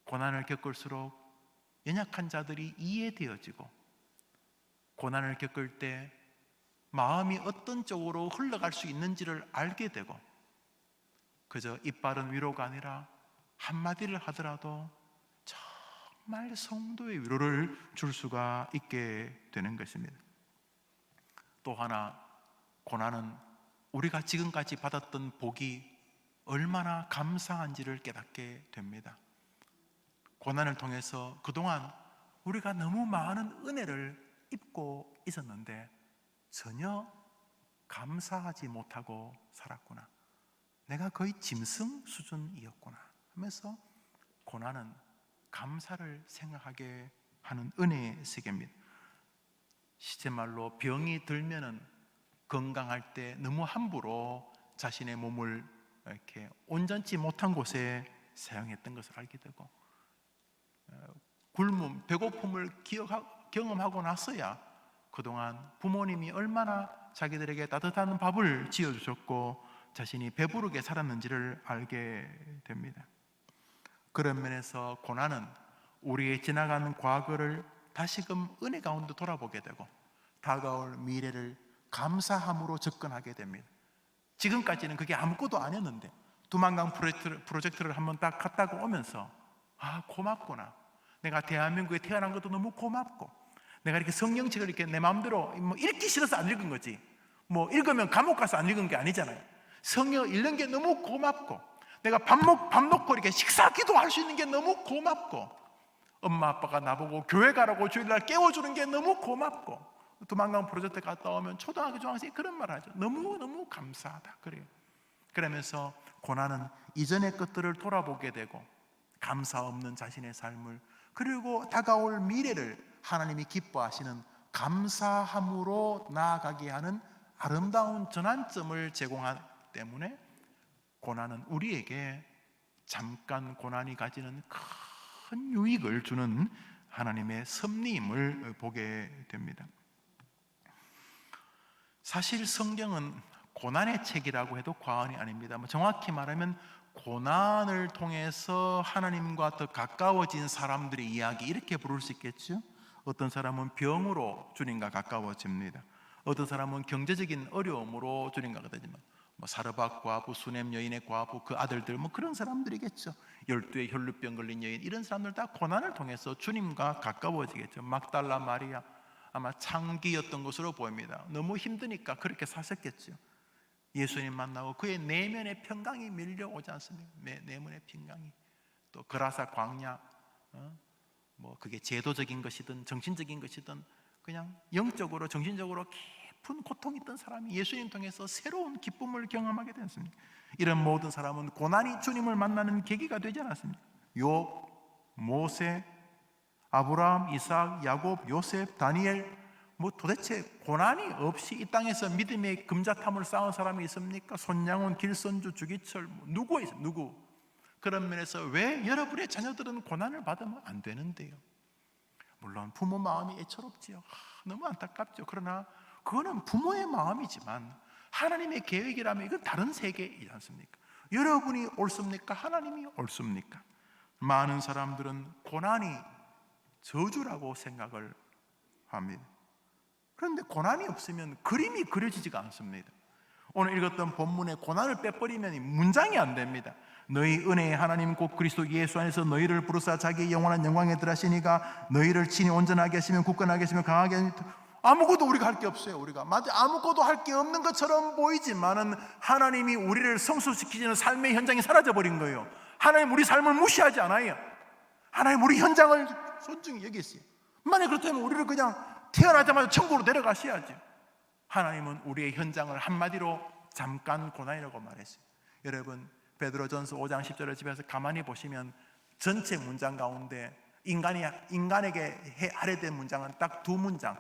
고난을 겪을수록 연약한 자들이 이해되어지고, 고난을 겪을 때 마음이 어떤 쪽으로 흘러갈 수 있는지를 알게 되고, 그저 입바른 위로가 아니라 한마디를 하더라도 정말 성도의 위로를 줄 수가 있게 되는 것입니다. 또 하나, 고난은 우리가 지금까지 받았던 복이 얼마나 감사한지를 깨닫게 됩니다. 고난을 통해서 그동안 우리가 너무 많은 은혜를 입고 있었는데 전혀 감사하지 못하고 살았구나. 내가 거의 짐승 수준이었구나 하면서 고난은 감사를 생각하게 하는 은혜의 세계입니다. 시제말로 병이 들면은 건강할 때 너무 함부로 자신의 몸을 이렇게 온전치 못한 곳에 사용했던 것을 알게 되고, 굶음, 배고픔을 경험하고 나서야 그동안 부모님이 얼마나 자기들에게 따뜻한 밥을 지어주셨고 자신이 배부르게 살았는지를 알게 됩니다. 그런 면에서 고난은 우리의 지나가는 과거를 다시금 은혜 가운데 돌아보게 되고 다가올 미래를 감사함으로 접근하게 됩니다. 지금까지는 그게 아무것도 아니었는데 두만강 프로젝트를 한번 딱 갔다가 오면서 고맙구나. 내가 대한민국에 태어난 것도 너무 고맙고, 내가 이렇게 성경책을 이렇게 내 마음대로 뭐 읽기 싫어서 안 읽은 거지, 뭐 읽으면 감옥 가서 안 읽은 게 아니잖아요. 성경 읽는 게 너무 고맙고, 내가 밥 놓고 이렇게 식사 기도할 수 있는 게 너무 고맙고, 엄마 아빠가 나보고 교회 가라고 주일날 깨워주는 게 너무 고맙고, 두만강 프로젝트 갔다 오면 초등학교 중학생이 그런 말 하죠. 너무너무 감사하다 그래요. 그러면서 고난은 이전의 것들을 돌아보게 되고 감사 없는 자신의 삶을, 그리고 다가올 미래를 하나님이 기뻐하시는 감사함으로 나아가게 하는 아름다운 전환점을 제공하기 때문에 고난은 우리에게 잠깐 고난이 가지는 큰 유익을 주는 하나님의 섭리임을 보게 됩니다. 사실 성경은 고난의 책이라고 해도 과언이 아닙니다. 정확히 말하면 고난을 통해서 하나님과 더 가까워진 사람들의 이야기, 이렇게 부를 수 있겠죠. 어떤 사람은 병으로 주님과 가까워집니다. 어떤 사람은 경제적인 어려움으로 주님과 가까워지면 사르밧 과부, 수넴 여인의 과부, 그 아들들 그런 사람들이겠죠. 12의 혈루병 걸린 여인, 이런 사람들 다 고난을 통해서 주님과 가까워지겠죠. 막달라 마리아, 아마 창기였던 것으로 보입니다. 너무 힘드니까 그렇게 사셨겠죠. 예수님 만나고 그의 내면의 평강이 밀려오지 않습니까? 내면의 평강이. 또 그라사 광야, 그게 제도적인 것이든 정신적인 것이든 그냥 영적으로 정신적으로 깊은 고통이 있던 사람이 예수님 통해서 새로운 기쁨을 경험하게 되었습니다. 이런 모든 사람은 고난이 주님을 만나는 계기가 되지 않았습니까? 욥, 모세, 아브라함, 이삭, 야곱, 요셉, 다니엘, 도대체 고난이 없이 이 땅에서 믿음의 금자탑을 쌓은 사람이 있습니까? 손양훈, 길선주, 주기철, 누구 있어요? 누구? 그런 면에서 왜 여러분의 자녀들은 고난을 받으면 안 되는데요? 물론 부모 마음이 애처롭지요. 너무 안타깝죠. 그러나 그거는 부모의 마음이지만 하나님의 계획이라면 이건 다른 세계이지 않습니까? 여러분이 옳습니까? 하나님이 옳습니까? 많은 사람들은 고난이 저주라고 생각을 합니다. 그런데 고난이 없으면 그림이 그려지지가 않습니다. 오늘 읽었던 본문에 고난을 빼버리면 문장이 안 됩니다. 너희 은혜의 하나님 곧 그리스도 예수 안에서 너희를 부르사 자기의 영원한 영광에 들하시니가 너희를 친히 온전하게 하시면 굳건하게 하시면 강하게 하시면, 아무것도 우리가 할 게 없어요. 우리가 아무것도 할 게 없는 것처럼 보이지만은 하나님이 우리를 성숙시키는 삶의 현장이 사라져버린 거예요. 하나님 우리 삶을 무시하지 않아요. 하나님 우리 현장을 존중히 여기있어요. 만약 그렇다면 우리를 그냥 태어나자마자 천국으로 데려가셔야죠. 하나님은 우리의 현장을 한마디로 잠깐 고난이라고 말했어요. 여러분 베드로전서 5장 10절을 집에서 가만히 보시면 전체 문장 가운데 인간에게 할애된 문장은 딱 두 문장,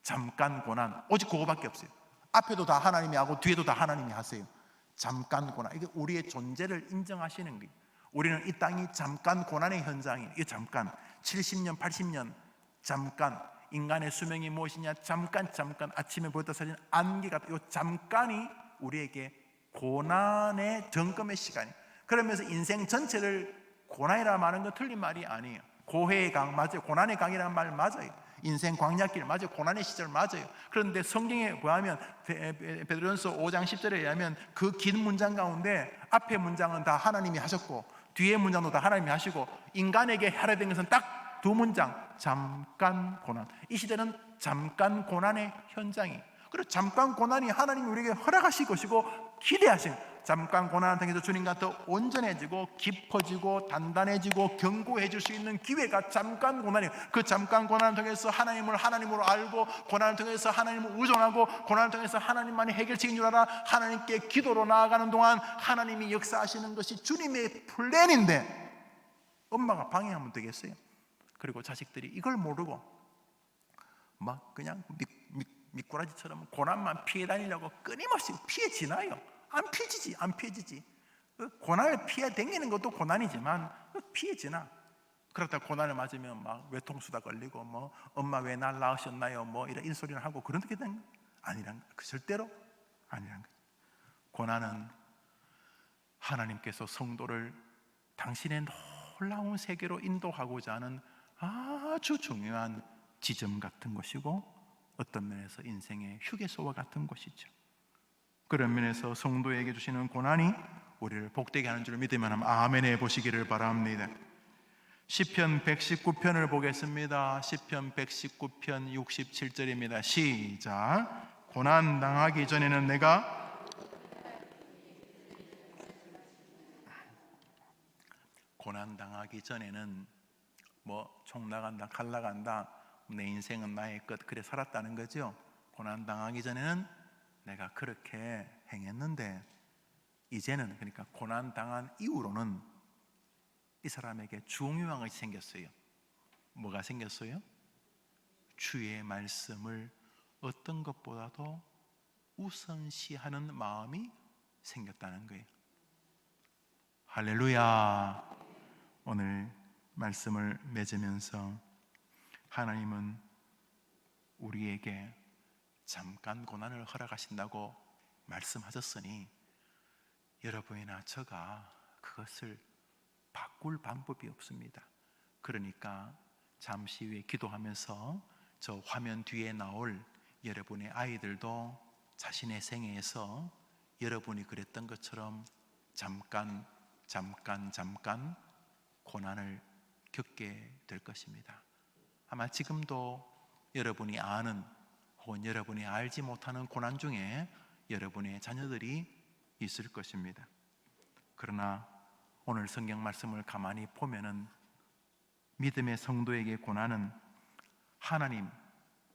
잠깐 고난, 오직 그거밖에 없어요. 앞에도 다 하나님이 하고 뒤에도 다 하나님이 하세요. 잠깐 고난, 이게 우리의 존재를 인정하시는 거예요. 우리는 이 땅이 잠깐 고난의 현장이에요. 이게 잠깐 70년 80년 잠깐, 인간의 수명이 무엇이냐, 잠깐 아침에 보였다 사진 안개 같은 이 잠깐이 우리에게 고난의 점검의 시간이에요. 그러면서 인생 전체를 고난이라 말하는 건 틀린 말이 아니에요. 고해의 강 맞아요. 고난의 강이라는 말 맞아요. 인생 광야길 맞아요. 고난의 시절 맞아요. 그런데 성경에 보면 베드로전서 5장 10절에 의하면 그 긴 문장 가운데 앞에 문장은 다 하나님이 하셨고 뒤에 문장도 다 하나님이 하시고 인간에게 할애된 것은 딱 두 문장, 잠깐 고난. 이 시대는 잠깐 고난의 현장이, 그리고 잠깐 고난이 하나님이 우리에게 허락하실 것이고 기대하신, 잠깐 고난을 통해서 주님과 더 온전해지고 깊어지고 단단해지고 견고해질 수 있는 기회가 잠깐 고난이에요. 그 잠깐 고난을 통해서 하나님을 하나님으로 알고, 고난을 통해서 하나님을 의존하고, 고난을 통해서 하나님만이 해결책인 줄 알아 하나님께 기도로 나아가는 동안 하나님이 역사하시는 것이 주님의 플랜인데 엄마가 방해하면 되겠어요? 그리고 자식들이 이걸 모르고 막 그냥 미꾸라지처럼 고난만 피해 다니려고 끊임없이 피해 지나요. 안 피해지지. 고난을 피해 다니는 것도 고난이지만 피해 지나. 그러다 고난을 맞으면 막 외통수다 걸리고 엄마 왜 날 낳으셨나요? 이런 소리를 하고 그런 게 아니란 거예요. 절대로 아니란 거예요. 고난은 하나님께서 성도를 당신의 놀라운 세계로 인도하고자 하는 아주 중요한 지점 같은 것이고, 어떤 면에서 인생의 휴게소와 같은 것이죠. 그런 면에서 성도에게 주시는 고난이 우리를 복되게 하는 줄 믿으면 한번 아멘 해보시기를 바랍니다. 시편 119편을 보겠습니다. 시편 119편 67절입니다. 시작. 고난 당하기 전에는 내가 고난 당하기 전에는 총 나간다, 칼 나간다, 내 인생은 나의 것 그래 살았다는 거죠. 고난 당하기 전에는 내가 그렇게 행했는데 이제는, 그러니까 고난 당한 이후로는 이 사람에게 중요한 것이 생겼어요. 뭐가 생겼어요? 주의 말씀을 어떤 것보다도 우선시하는 마음이 생겼다는 거예요. 할렐루야. 오늘 말씀을 맺으면서 하나님은 우리에게 잠깐 고난을 허락하신다고 말씀하셨으니 여러분이나 저가 그것을 바꿀 방법이 없습니다. 그러니까 잠시 후에 기도하면서 저 화면 뒤에 나올 여러분의 아이들도 자신의 생애에서 여러분이 그랬던 것처럼 잠깐 고난을 겪게 될 것입니다. 아마 지금도 여러분이 아는 혹은 여러분이 알지 못하는 고난 중에 여러분의 자녀들이 있을 것입니다. 그러나 오늘 성경 말씀을 가만히 보면은 믿음의 성도에게 고난은 하나님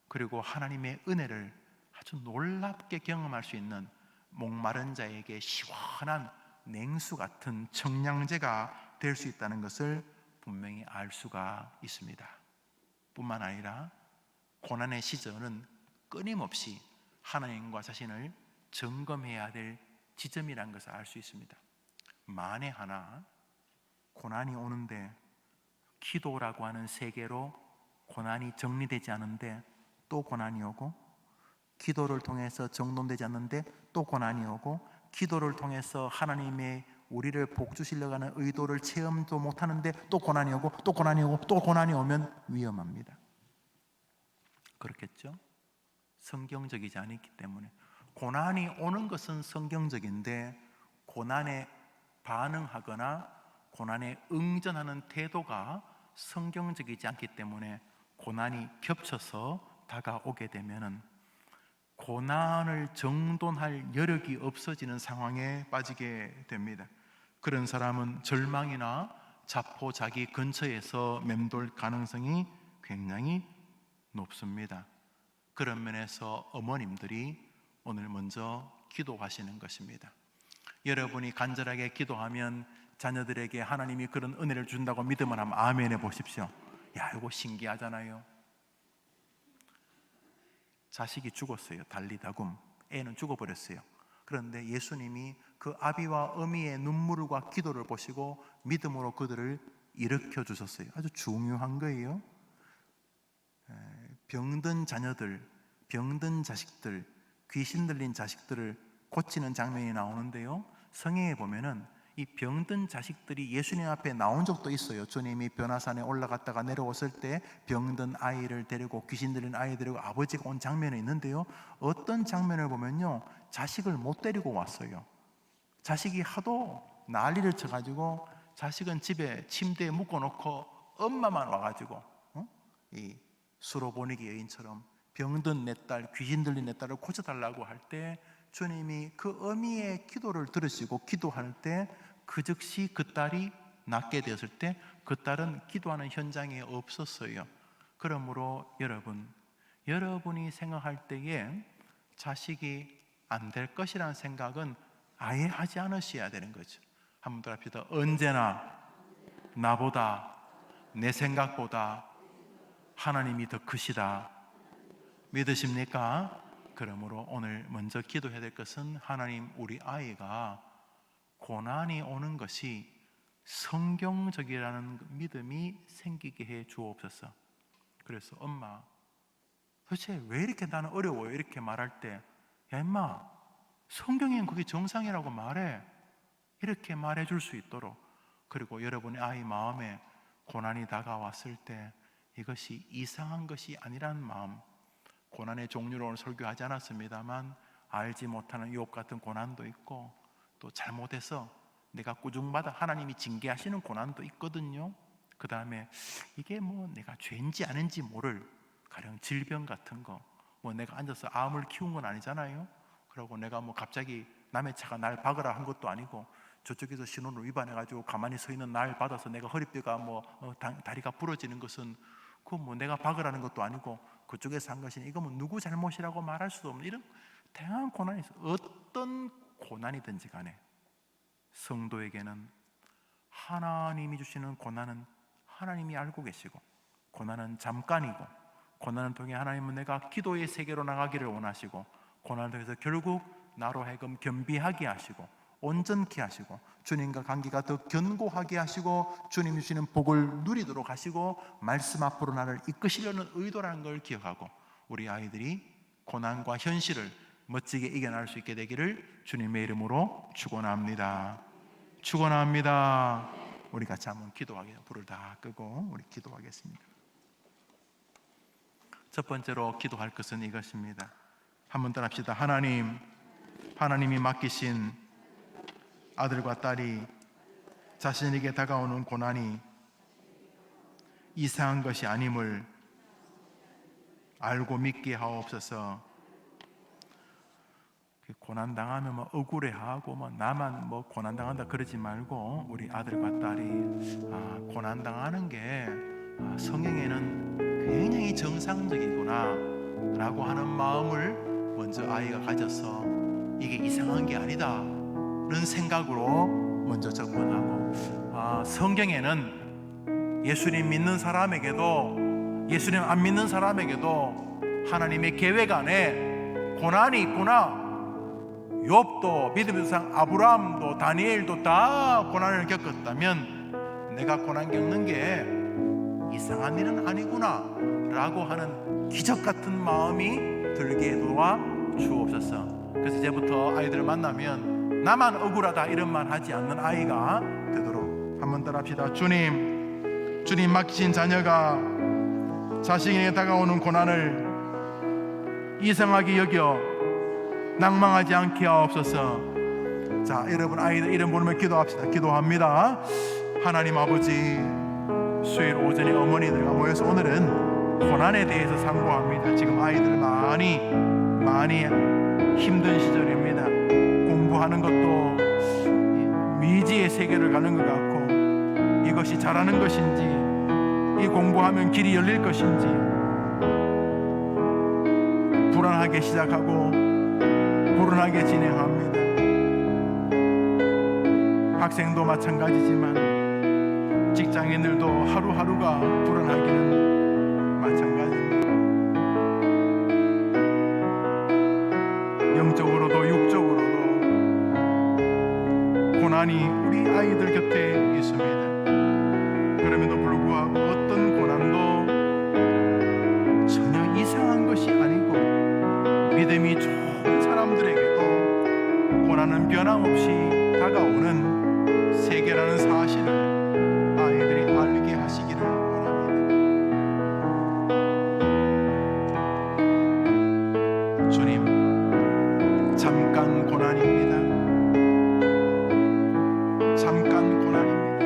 그리고 하나님의 은혜를 아주 놀랍게 경험할 수 있는 목마른 자에게 시원한 냉수 같은 청량제가 될 수 있다는 것을 분명히 알 수가 있습니다. 뿐만 아니라 고난의 시절은 끊임없이 하나님과 자신을 점검해야 될 지점이라는 것을 알 수 있습니다. 만에 하나 고난이 오는데 기도라고 하는 세계로 고난이 정리되지 않은데 또 고난이 오고, 기도를 통해서 정돈되지 않는데 또 고난이 오고, 기도를 통해서 하나님의 우리를 복 주시려고 하는 의도를 체험도 못하는데 또 고난이 오고 또 고난이 오고 또 고난이 오면 위험합니다. 그렇겠죠? 성경적이지 않기 때문에. 고난이 오는 것은 성경적인데 고난에 반응하거나 고난에 응전하는 태도가 성경적이지 않기 때문에 고난이 겹쳐서 다가오게 되면은 고난을 정돈할 여력이 없어지는 상황에 빠지게 됩니다. 그런 사람은 절망이나 자포자기 근처에서 맴돌 가능성이 굉장히 높습니다. 그런 면에서 어머님들이 오늘 먼저 기도하시는 것입니다. 여러분이 간절하게 기도하면 자녀들에게 하나님이 그런 은혜를 준다고 믿으면 한번 아멘 해보십시오. 야, 이거 신기하잖아요. 자식이 죽었어요. 달리다굼. 애는 죽어버렸어요. 그런데 예수님이 그 아비와 어미의 눈물과 기도를 보시고 믿음으로 그들을 일으켜 주셨어요. 아주 중요한 거예요. 병든 자녀들, 병든 자식들, 귀신 들린 자식들을 고치는 장면이 나오는데요, 성경에 보면은 이 병든 자식들이 예수님 앞에 나온 적도 있어요. 주님이 변화산에 올라갔다가 내려왔을 때 병든 아이를 데리고, 귀신 들린 아이 데리고 아버지가 온 장면이 있는데요, 어떤 장면을 보면요, 자식을 못 데리고 왔어요. 자식이 하도 난리를 쳐가지고 자식은 집에 침대에 묶어놓고 엄마만 와가지고 이 수로보니기 여인처럼 병든 내 딸, 귀신 들린 내 딸을 고쳐달라고 할 때 주님이 그 어미의 기도를 들으시고 기도할 때 그 즉시 그 딸이 낫게 되었을 때 그 딸은 기도하는 현장에 없었어요. 그러므로 여러분이 생각할 때에 자식이 안 될 것이라는 생각은 아예 하지 않으셔야 되는 거죠. 한번 더 합시다. 언제나 나보다, 내 생각보다 하나님이 더 크시다. 믿으십니까? 그러므로 오늘 먼저 기도해야 될 것은, 하나님, 우리 아이가 고난이 오는 것이 성경적이라는 믿음이 생기게 해 주옵소서. 그래서 엄마, 도대체 왜 이렇게 나는 어려워요? 이렇게 말할 때, 야 임마, 성경엔 그게 정상이라고 말해. 이렇게 말해 줄 수 있도록. 그리고 여러분의 아이 마음에 고난이 다가왔을 때 이것이 이상한 것이 아니라는 마음, 고난의 종류를 오늘 설교하지 않았습니다만 알지 못하는 유혹 같은 고난도 있고, 또 잘못해서 내가 꾸중받아 하나님이 징계하시는 고난도 있거든요. 그 다음에 이게 뭐 내가 죄인지 아닌지 모를 가령 질병 같은 거, 뭐 내가 앉아서 암을 키운 건 아니잖아요. 그리고 내가 뭐 갑자기 남의 차가 날 박으라 한 것도 아니고 저쪽에서 신호를 위반해가지고 가만히 서 있는 날 받아서 내가 허리뼈가 다리가 부러지는 것은 그거 뭐 내가 박으라는 것도 아니고 그쪽에서 한 것이니 이거 뭐 누구 잘못이라고 말할 수도 없는 이런 다양한 고난이 있어요. 어떤 고난이든지 간에 성도에게는 하나님이 주시는 고난은 하나님이 알고 계시고, 고난은 잠깐이고, 고난을 통해 하나님은 내가 기도의 세계로 나가기를 원하시고, 고난을 통해서 결국 나로 하여금 겸비하게 하시고 온전케 하시고 주님과 관계가 더 견고하게 하시고 주님 주시는 복을 누리도록 하시고 말씀 앞으로 나를 이끄시려는 의도라는 걸 기억하고 우리 아이들이 고난과 현실을 멋지게 이겨낼 수 있게 되기를 주님의 이름으로 축원합니다. 축원합니다. 우리 같이 한번 기도하겠습니다. 불을 다 끄고 우리 기도하겠습니다. 첫 번째로 기도할 것은 이것입니다. 한번 따라합시다. 하나님이 맡기신 아들과 딸이 자신에게 다가오는 고난이 이상한 것이 아님을 알고 믿게 하옵소서. 고난당하면 뭐 억울해하고 뭐 나만 뭐 고난당한다 그러지 말고 우리 아들과 딸이 고난당하는 게 성경에는 굉장히 정상적이구나 라고 하는 마음을 먼저 아이가 가져서 이게 이상한 게 아니다 라는 생각으로 먼저 접근하고, 성경에는 예수님 믿는 사람에게도 예수님 안 믿는 사람에게도 하나님의 계획 안에 고난이 있구나. 욥도 믿음의 조상 아브라함도 다니엘도 다 고난을 겪었다면 내가 고난 겪는 게 이상한 일은 아니구나 라고 하는 기적 같은 마음이 들게 도와 주옵소서. 그래서 이제부터 아이들을 만나면 나만 억울하다 이런 말 하지 않는 아이가 되도록 한번 따라합시다. 주님 맡기신 자녀가 자신에게 다가오는 고난을 이상하게 여겨 낭망하지 않게 하옵소서. 자, 여러분 아이들 이름 부르면 기도합시다. 기도합니다. 하나님 아버지, 수요일 오전에 어머니들과 모여서 오늘은 고난에 대해서 상고합니다. 지금 아이들 많이 힘든 시절입니다. 공부하는 것도 미지의 세계를 가는 것 같고, 이것이 잘하는 것인지 이 공부하면 길이 열릴 것인지 불안하게 시작하고 불안하게 진행합니다. 학생도 마찬가지지만 직장인들도 하루하루가 불안하기는 마찬가지입니다. 영적으로도 육적으로도 고난이 우리 아이들 곁에 있습니다. 그럼에도 불구하고 어떤 고난도 전혀 이상한 것이 아니고 믿음이 좋은 사람들에게도 고난은 변함없이 다가오는 세계라는 사실을 아이들이 알게 하시기를 원합니다. 주님, 잠깐 고난입니다. 잠깐 고난입니다.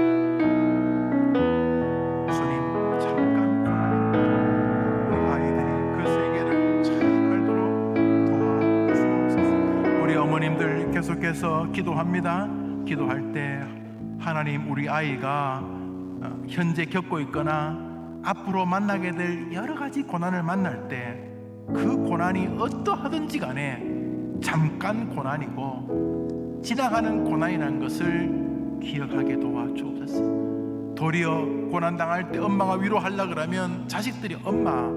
주님, 잠깐 고난입니다. 우리 아이들이 그 세계를 잘 알도록 도와주옵소서. 우리 어머님들 계속해서 기도합니다. 기도할 때 하나님, 우리 아이가 현재 겪고 있거나 앞으로 만나게 될 여러 가지 고난을 만날 때 그 고난이 어떠하든지 간에 잠깐 고난이고 지나가는 고난이라는 것을 기억하게 도와주옵소서. 도리어 고난당할 때 엄마가 위로하려고 그러면 자식들이 엄마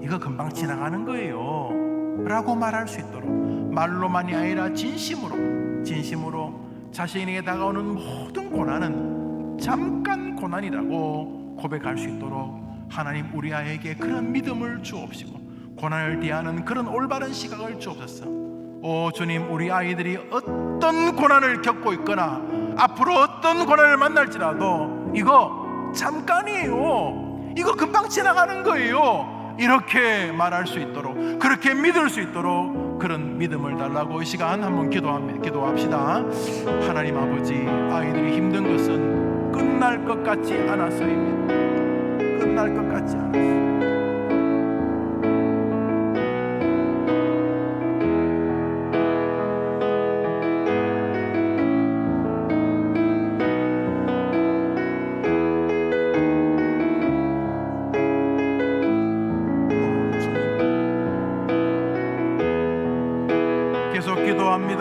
이거 금방 지나가는 거예요 라고 말할 수 있도록 말로만이 아니라 진심으로 자신에게 다가오는 모든 고난은 잠깐 고난이라고 고백할 수 있도록 하나님, 우리 아이에게 그런 믿음을 주옵시고 고난을 대하는 그런 올바른 시각을 주옵소서. 오 주님, 우리 아이들이 어떤 고난을 겪고 있거나 앞으로 어떤 고난을 만날지라도 이거 잠깐이에요, 이거 금방 지나가는 거예요, 이렇게 말할 수 있도록, 그렇게 믿을 수 있도록 그런 믿음을 달라고 이 시간 한번 기도합시다. 하나님 아버지, 아이들이 힘든 것은 끝날 것 같지 않아서입니다. 끝날 것 같지 않아서.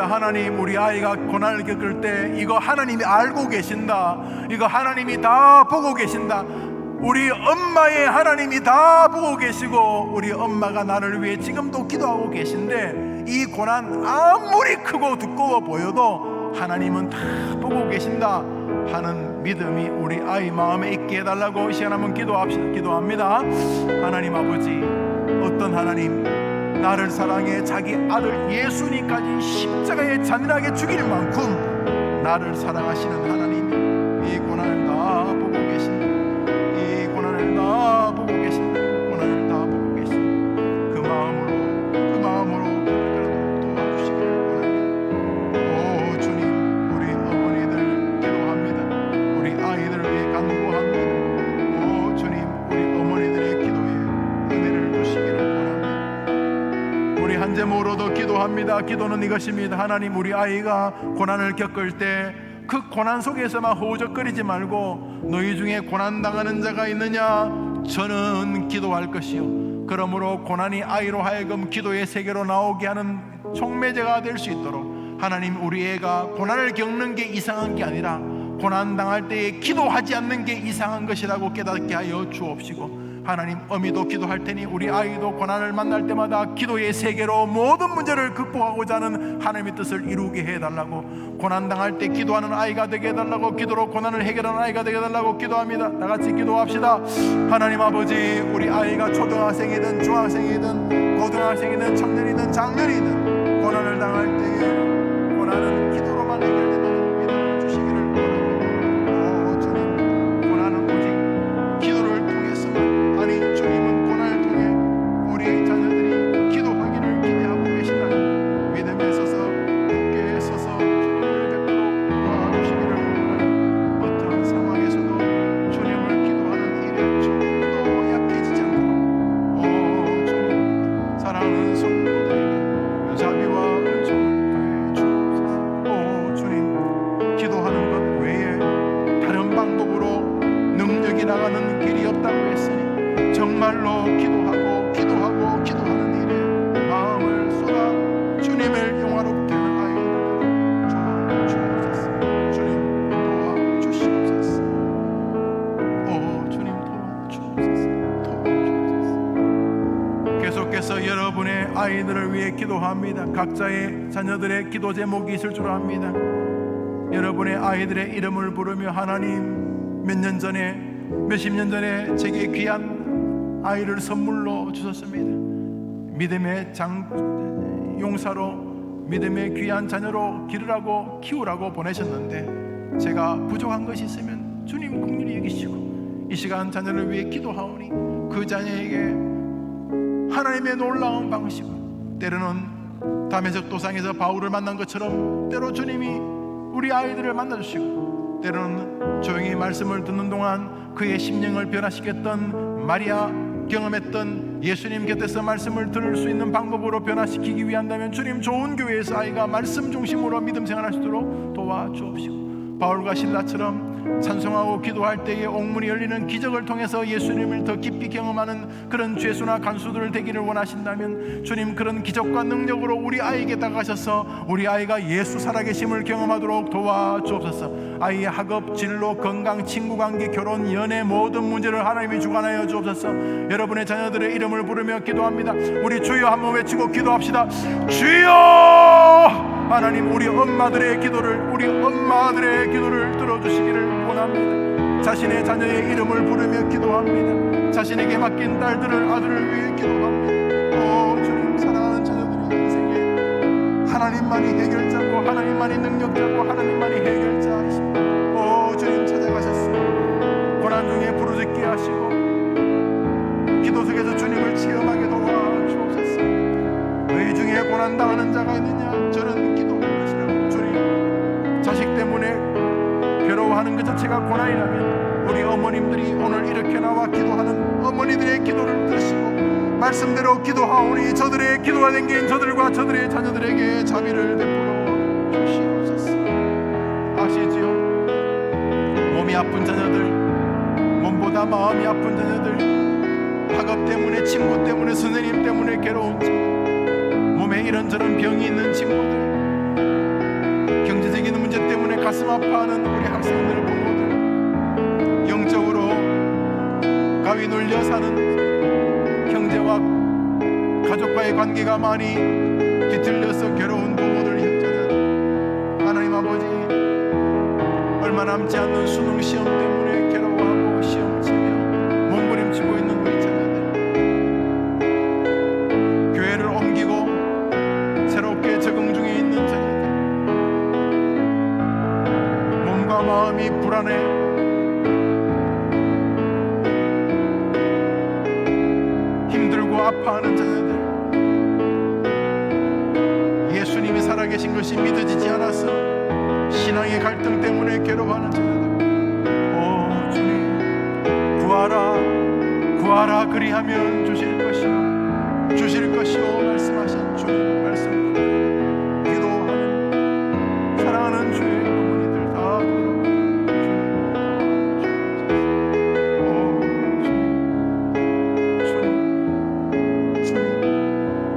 기도합니다. 하나님, 우리 아이가 고난을 겪을 때 이거 하나님이 알고 계신다, 이거 하나님이 다 보고 계신다, 우리 엄마의 하나님이 다 보고 계시고 우리 엄마가 나를 위해 지금도 기도하고 계신데 이 고난 아무리 크고 두꺼워 보여도 하나님은 다 보고 계신다 하는 믿음이 우리 아이 마음에 있게 해달라고 이 시간 한번 기도합니다. 하나님 아버지, 어떤 하나님, 나를 사랑해 자기 아들 예수님까지 십자가에 잔인하게 죽일 만큼 나를 사랑하시는 하나님이 이 고난을 다 보고 계신다, 이 고난을 다 보고 계신다, 고난을 다 보고 계신다. 그 마음으로 도와주시기를 원합니다. 오 주님, 우리 어머니들 기도합니다. 우리 아이들 위해 간구합니다. 오 주님, 우리 어머니들의 기도에 은혜를 주시기를 원합니다. 우리 한제모로도 기도합니다. 기도는 이것입니다. 하나님, 우리 아이가 고난을 겪을 때 그 고난 속에서만 허우적거리지 말고 너희 중에 고난당하는 자가 있느냐? 저는 기도할 것이요, 그러므로 고난이 아이로 하여금 기도의 세계로 나오게 하는 촉매제가 될 수 있도록 하나님, 우리 애가 고난을 겪는 게 이상한 게 아니라 고난당할 때에 기도하지 않는 게 이상한 것이라고 깨닫게 하여 주옵시고, 하나님, 어미도 기도할 테니 우리 아이도 고난을 만날 때마다 기도의 세계로 모든 문제를 극복하고자 하는 하나님의 뜻을 이루게 해달라고, 고난당할 때 기도하는 아이가 되게 해달라고, 기도로 고난을 해결하는 아이가 되게 해달라고 기도합니다. 다같이 기도합시다. 하나님 아버지, 우리 아이가 초등학생이든 중학생이든 고등학생이든 청년이든 장년이든 고난을 당할 때에 고난은 기도로만 해결된다는 믿음을 주시기를 원합니다. 오 주님, 고난은 오직 기도를 통해서만, 아니 주님은 고난을 통해 우리 자녀들이 기도하기를 기대하고 계신다는 믿음에 서서 굳게 서서 주님을 뵙도록 도와주시기를 원합니다. 어떠한 상황에서도 주님을 기도하는 일에 조금도 약해지지 않도록 오 주님, 사랑하는 성도들에게 자비와 은총을 더해 주옵소서. 오 주님, 기도하는 것 외에 다른 방법으로 능력이 나가는 길이 없다고 했으니 정말로 기도하는 일에 마음을 쏟아 주님을 영화롭게 하는 아이들을 도와주옵소서. 주님 도와주시옵소서. 오 주님 도와주옵소서. 계속해서 여러분의 아이들을 위해 기도합니다. 각자의 자녀들의 기도 제목이 있을 줄 압니다. 여러분의 아이들의 이름을 부르며, 하나님, 몇십 년 전에 제게 귀한 아이를 선물로 주셨습니다. 믿음의 용사로, 믿음의 귀한 자녀로 기르라고 키우라고 보내셨는데 제가 부족한 것이 있으면 주님 긍휼히 여기시고 이 시간 자녀를 위해 기도하오니 그 자녀에게 하나님의 놀라운 방식으로, 때로는 다메섹 도상에서 바울을 만난 것처럼 때로 주님이 우리 아이들을 만나주시고, 때로는 조용히 말씀을 듣는 동안 그의 심령을 변화시켰던 마리아 경험했던 예수님 곁에서 말씀을 들을 수 있는 방법으로 변화시키기 위한다면 주님, 좋은 교회에서 아이가 말씀 중심으로 믿음 생활할 수 있도록 도와주옵시고, 바울과 신라처럼 찬송하고 기도할 때에 옥문이 열리는 기적을 통해서 예수님을 더 깊이 경험하는 그런 죄수나 간수들 되기를 원하신다면 주님, 그런 기적과 능력으로 우리 아이에게 다가가셔서 우리 아이가 예수 살아계심을 경험하도록 도와주옵소서. 아이의 학업, 진로, 건강, 친구관계, 결혼, 연애 모든 문제를 하나님이 주관하여 주옵소서. 여러분의 자녀들의 이름을 부르며 기도합니다. 우리 주여 한번 외치고 기도합시다. 주여! 하나님, 우리 엄마들의 기도를 들어주시기를 원합니다. 자신의 자녀의 이름을 부르며 기도합니다. 자신에게 맡긴 아들을 위해 기도합니다. 오 주님, 사랑하는 자녀들의 인생에 하나님만이 해결자고 하나님만이 능력자고 하나님만이 해결자이십니다. 오 주님, 찾아가셨습니다. 고난 중에 부르짖게 하시고 기도 속에서 주님을 체험하게 도와주옵소서. 너희 중에 고난당하는 자가 있느냐? 저는 기도할 것이라고. 주님, 자식 때문에 괴로워하는 것 자체가 고난이라면 우리 어머님들이 오늘 이렇게 나와 기도하는 어머니들의 기도를 들으시고 말씀대로 기도하오니 저들의 기도가 담긴 저들과 저들의 자녀들에게 자비를 베풀어 주시옵소서. 아시지요? 몸이 아픈 자녀들, 몸보다 마음이 아픈 자녀들, 학업 때문에, 친구 때문에, 선생님 때문에 괴로운 친구, 몸에 이런저런 병이 있는 친구들, 경제적인 문제 때문에 가슴 아파하는 우리 학생들, 부모들, 영적으로 가위 눌려 사는, 형제와 가족과의 관계가 많이 뒤틀려서 괴로운 부모들, 형제들, 하나님 아버지, 얼마 남지 않는 수능 시험 때문에 괴로워하고 시험 치며 몸부림치고 있는 우리 자녀들, 교회를 옮기고 새롭게 적응 중에 있는 자녀들, 몸과 마음이 불안해 힘들고 아파하는 자녀들, 예수님이 살아계신 것이 믿어지지 않아서 신앙의 갈등 때문에 괴로워하는 자녀들, 오 주님, 구하라 구하라 그리하면 주실 것이요 말씀하신 주님 말씀 기도하는 사랑하는 주의 어머니들 다 그러고, 주님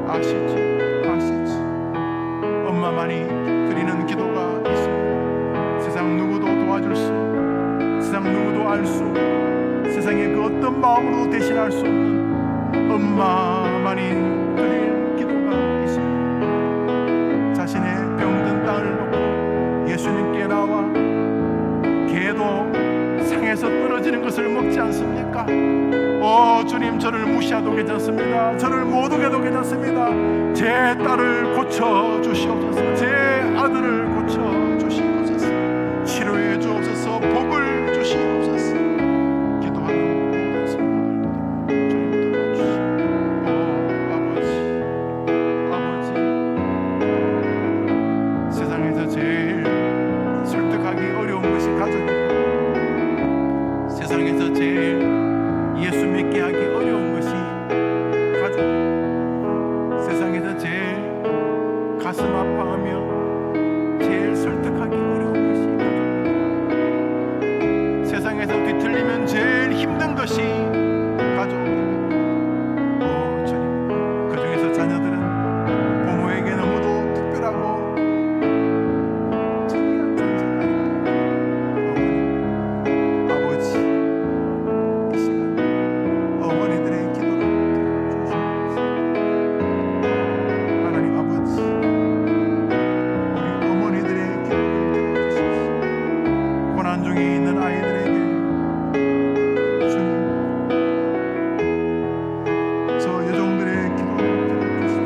아시지 엄마만이 드리는 기도가 있습니다. 세상 누구도 도와줄 수, 세상 누구도 알 수, 세상의 그 어떤 마음으로도 대신할 수 없는 엄마만이 드릴 기도가 있습니다. 자신의 병든 딸을 놓고 예수님께 나와 개도 상에서 떨어지는 것을 먹지 않습니까? 오 주님, 저를 무시해도 괜찮습니다. 저를 못 오게도 괜찮습니다. 제 딸을 고쳐주시옵소서. 제 아들을 고쳐주시옵소서. 치료해 주옵소서. 복을 주시옵소서. 기도하는 모든 성도들도 주님 도와주시옵소서. 아버지, 세상에서 제일 설득하기 어려운 것이 가족이고, 세상에서 제일 예수 믿게 하기 어려운 것이 가족, 세상에서 제일 가슴 아파하며 제일 설득하기 어려운 것이 가족, 세상에서 뒤틀리면 제일 힘든 것이 가족입니다. 오 주님, 그 중에서 자녀들은 부모에게 너무도 특별하고 특이한 존재가 아닙니다. 아버지, 이 시간 어머니들의 기도를 들어주시옵소서. 하나님 아버지, 우리 어머니들의 기도를 들어주시옵소서. 고난 중에 있는 아이들에게 주님, 저 여종들의 기도를 들어주시옵소서.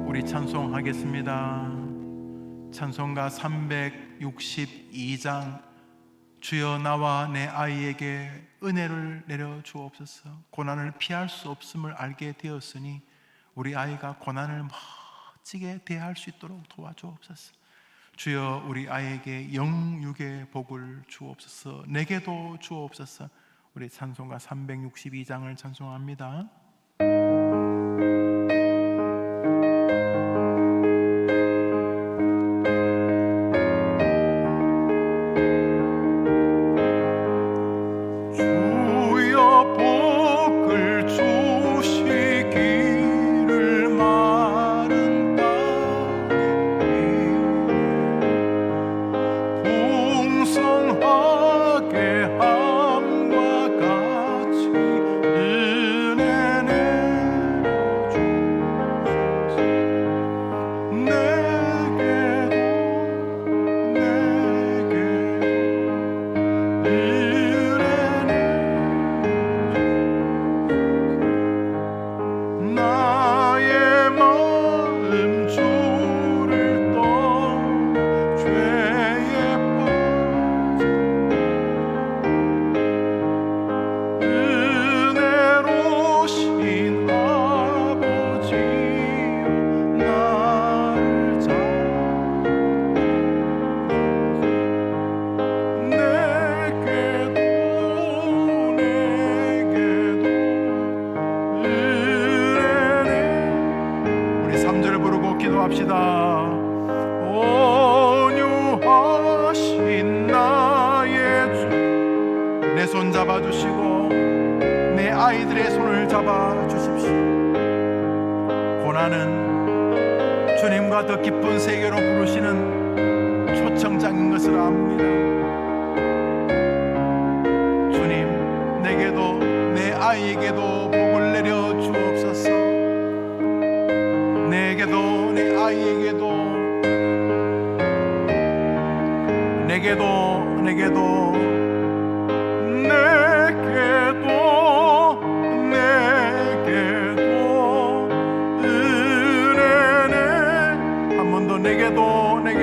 우리 찬송하겠습니다. 찬송가 362장. 주여 나와 내 아이에게 은혜를 내려 주옵소서. 고난을 피할 수 없음을 알게 되었으니 우리 아이가 고난을 멋지게 대할 수 있도록 도와주옵소서. 주여 우리 아이에게 영육의 복을 주옵소서. 내게도 주옵소서. 우리 찬송가 362장을 찬송합니다. 기도합시다. 온유하신 나의 주 아이들의 손을 잡아 주십시오. 고난은 주님과 더 깊은 세계로 부르시는 초청장인 것을 압니다. 주님, 내게도 내 아이에게도 복을 내려 주옵소서. 내게도 내 아이에게도 내게도 은혜네. 한 번 더 내게도 은혜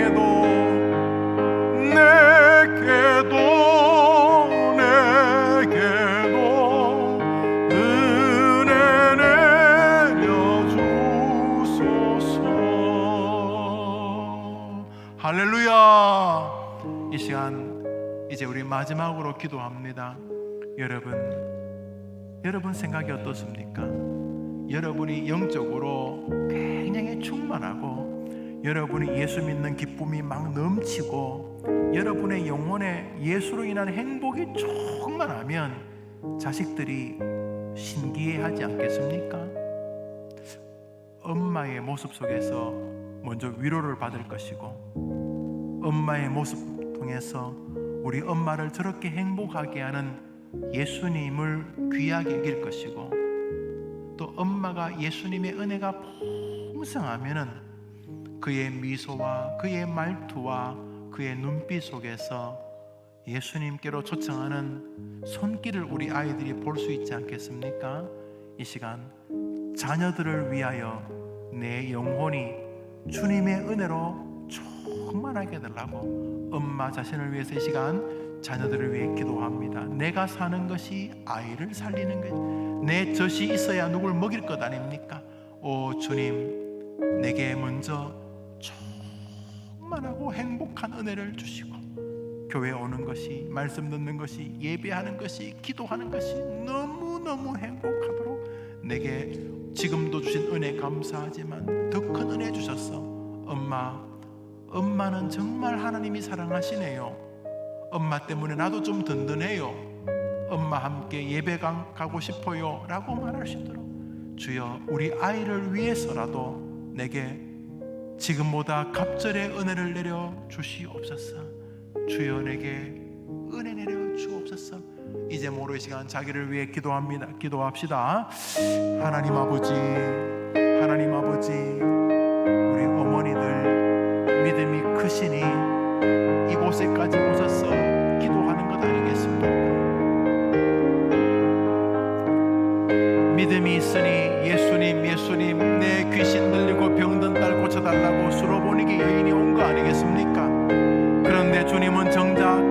내려주소서. 할렐루야. 이 시간 이제 우리 마지막으로 기도합니다. 여러분 생각이 어떻습니까? 여러분이 영적으로 굉장히 충만하고 여러분이 예수 믿는 기쁨이 막 넘치고 여러분의 영혼에 예수로 인한 행복이 충만하면 자식들이 신기해하지 않겠습니까? 엄마의 모습 속에서 먼저 위로를 받을 것이고 엄마의 모습 통해서 우리 엄마를 저렇게 행복하게 하는 예수님을 귀하게 여길 것이고 또 엄마가 예수님의 은혜가 풍성하면은 그의 미소와 그의 말투와 그의 눈빛 속에서 예수님께로 초청하는 손길을 우리 아이들이 볼 수 있지 않겠습니까? 이 시간 자녀들을 위하여 내 영혼이 주님의 은혜로 충만하게 되려고 엄마 자신을 위해서 이 시간 자녀들을 위해 기도합니다. 내가 사는 것이 아이를 살리는 것, 내 젖이 있어야 누굴 먹일 것 아닙니까? 오 주님, 내게 먼저 충만하고 행복한 은혜를 주시고 교회 오는 것이, 말씀 듣는 것이, 예배하는 것이, 기도하는 것이 너무너무 행복하도록 내게 지금도 주신 은혜 감사하지만 더 큰 은혜 주셨어. 엄마는 정말 하나님이 사랑하시네요. 엄마 때문에 나도 좀 든든해요. 엄마 함께 예배 가고 싶어요 라고 말할 수 있도록 주여 우리 아이를 위해서라도 내게 지금보다 갑절의 은혜를 내려 주시옵소서. 주여 내게 은혜 내려 주옵소서. 이제 모로 이 시간 자기를 위해 기도합니다. 기도합시다. 하나님 아버지, 우리 어머니들 믿음이 크시니 이곳에까지 오셔서 기도하는 것 아니겠습니까? 믿음이 있으니 예수님 내 귀신 들리고 병든 딸 고쳐달라고 수로보니게 여인이 온 거 아니겠습니까? 그런데 주님은 정작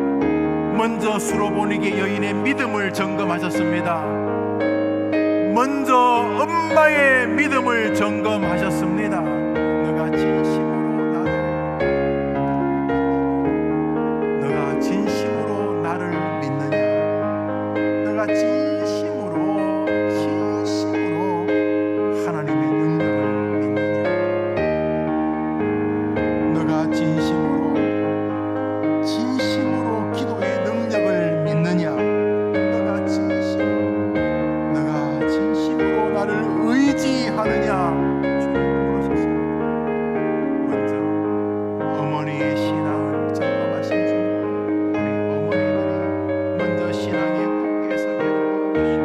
먼저 수로보니게 여인의 믿음을 점검하셨습니다. 먼저 엄마의 믿음을 점검하셨습니다. 너가 진심으로 나를 믿느냐? 너가 진심으로 하나님의 능력을 믿느냐? 너가 진심으로 기도의 능력을 믿느냐? 너가 진심으로 나를 의지하느냐? 먼저 어머니의 신앙을 점검하신 주, 우리 어머니들이 먼저 신앙에 굳게 서게 해주시고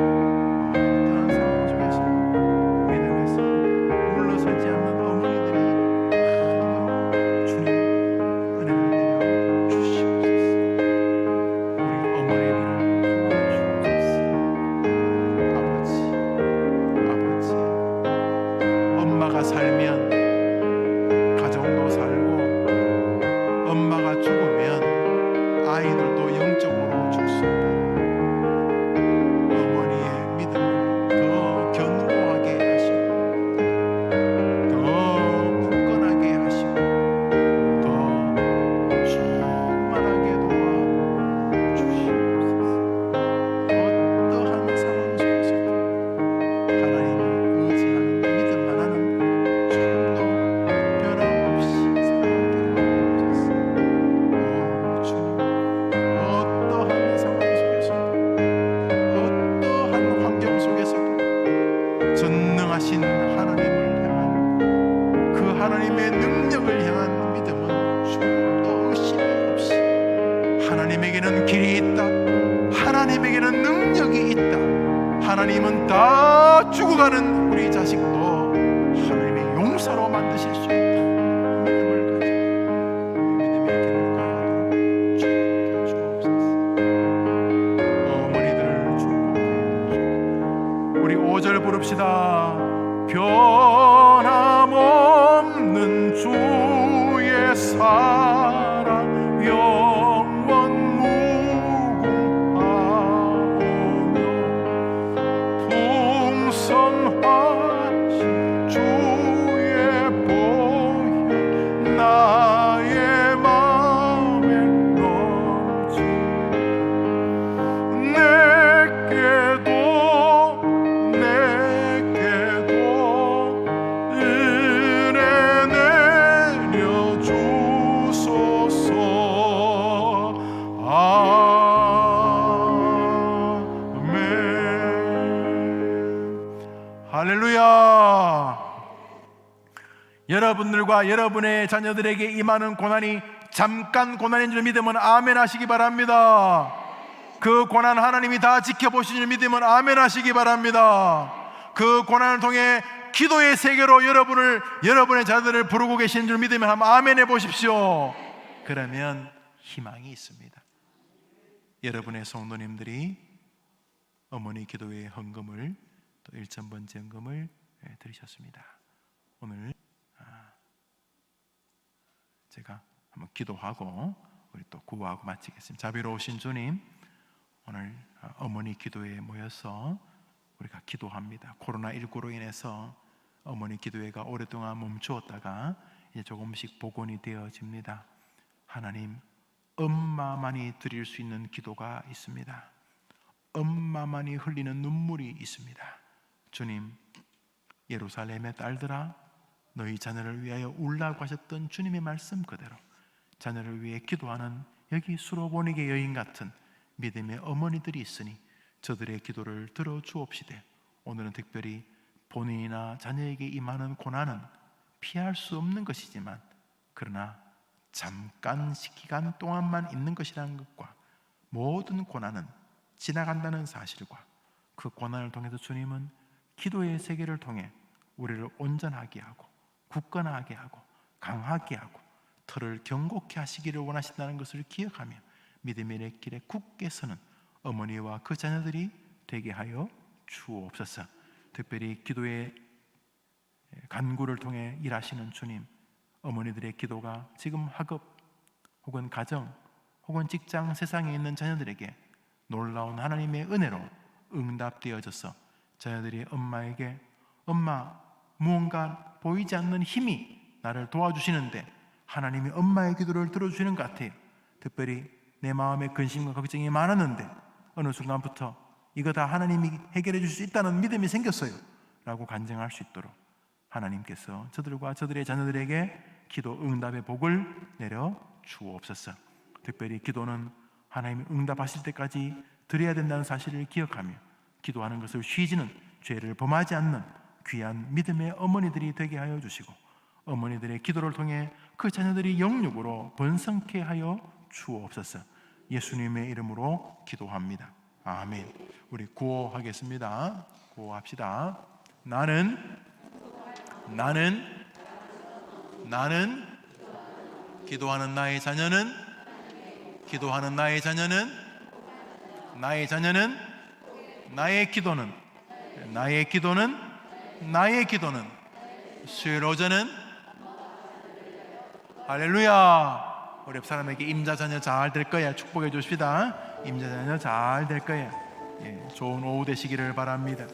능력이 있다. 하나님은 다 죽어가는 우리 자식도 하나님의 용사로 만드실 수 있다. 믿음을 가지고 믿음의 길을 가도록 축복해 주옵소서. 어머니들을 축복해 주옵소서. 우리 5절 부릅시다. 변함없는 주의 사랑 영원 무궁하오며 풍성하신 주의 보혈 나의 마음에 넘치네. 내게도 은혜 내려 주소서. 아멘. 할렐루야. 여러분들과 여러분의 자녀들에게 임하는 고난이 잠깐 고난인 줄 믿으면 아멘 하시기 바랍니다. 그 고난 하나님이 다 지켜보시는 줄 믿으면 아멘 하시기 바랍니다. 그 고난을 통해 기도의 세계로 여러분의 자녀들을 부르고 계시는 줄 믿으면 한번 아멘 해보십시오. 그러면 희망이 있습니다. 여러분의 성도님들이 어머니 기도의 헌금을 또 1,000번째 헌금을 드리셨습니다. 오늘 제가 한번 기도하고 우리 또 구호하고 마치겠습니다. 자비로우신 주님, 오늘 어머니 기도회에 모여서 우리가 기도합니다. 코로나19로 인해서 어머니 기도회가 오랫동안 멈추었다가 이제 조금씩 복원이 되어집니다. 하나님, 엄마만이 드릴 수 있는 기도가 있습니다. 엄마만이 흘리는 눈물이 있습니다. 주님, 예루살렘의 딸들아, 너희 자녀를 위하여 울라고 하셨던 주님의 말씀 그대로 자녀를 위해 기도하는 여기 수로보니게 여인 같은 믿음의 어머니들이 있으니 저들의 기도를 들어주옵시되, 오늘은 특별히 본인이나 자녀에게 임하는 고난은 피할 수 없는 것이지만 그러나 잠깐 기간 동안만 있는 것이라는 것과 모든 고난은 지나간다는 사실과 그 고난을 통해서 주님은 기도의 세계를 통해 우리를 온전하게 하고 굳건하게 하고 강하게 하고 털을 견고케 하시기를 원하신다는 것을 기억하며 믿음의 길에 굳게 서는 어머니와 그 자녀들이 되게 하여 주옵소서. 특별히 기도의 간구를 통해 일하시는 주님, 어머니들의 기도가 지금 학업 혹은 가정 혹은 직장 세상에 있는 자녀들에게 놀라운 하나님의 은혜로 응답되어져서 자녀들이 엄마에게 엄마, 무언가 보이지 않는 힘이 나를 도와주시는데 하나님이 엄마의 기도를 들어주시는 것 같아요. 특별히 내 마음에 근심과 걱정이 많았는데 어느 순간부터 이거 다 하나님이 해결해 줄 수 있다는 믿음이 생겼어요 라고 간증할 수 있도록 하나님께서 저들과 저들의 자녀들에게 기도 응답의 복을 내려 주옵소서. 특별히 기도는 하나님이 응답하실 때까지 드려야 된다는 사실을 기억하며 기도하는 것을 쉬지는 죄를 범하지 않는 귀한 믿음의 어머니들이 되게 하여 주시고 어머니들의 기도를 통해 그 자녀들이 영육으로 번성케 하여 주옵소서. 예수님의 이름으로 기도합니다. 아멘. 우리 구호하겠습니다. 구호합시다. 나는 기도하는 나의 자녀는 나의 기도는 수요일 오전은 할렐루야. 우리 옆 사람에게 임자자녀 잘 될 거야 축복해 주십시다. 임자자녀 잘 될 거야. 좋은 오후 되시기를 바랍니다.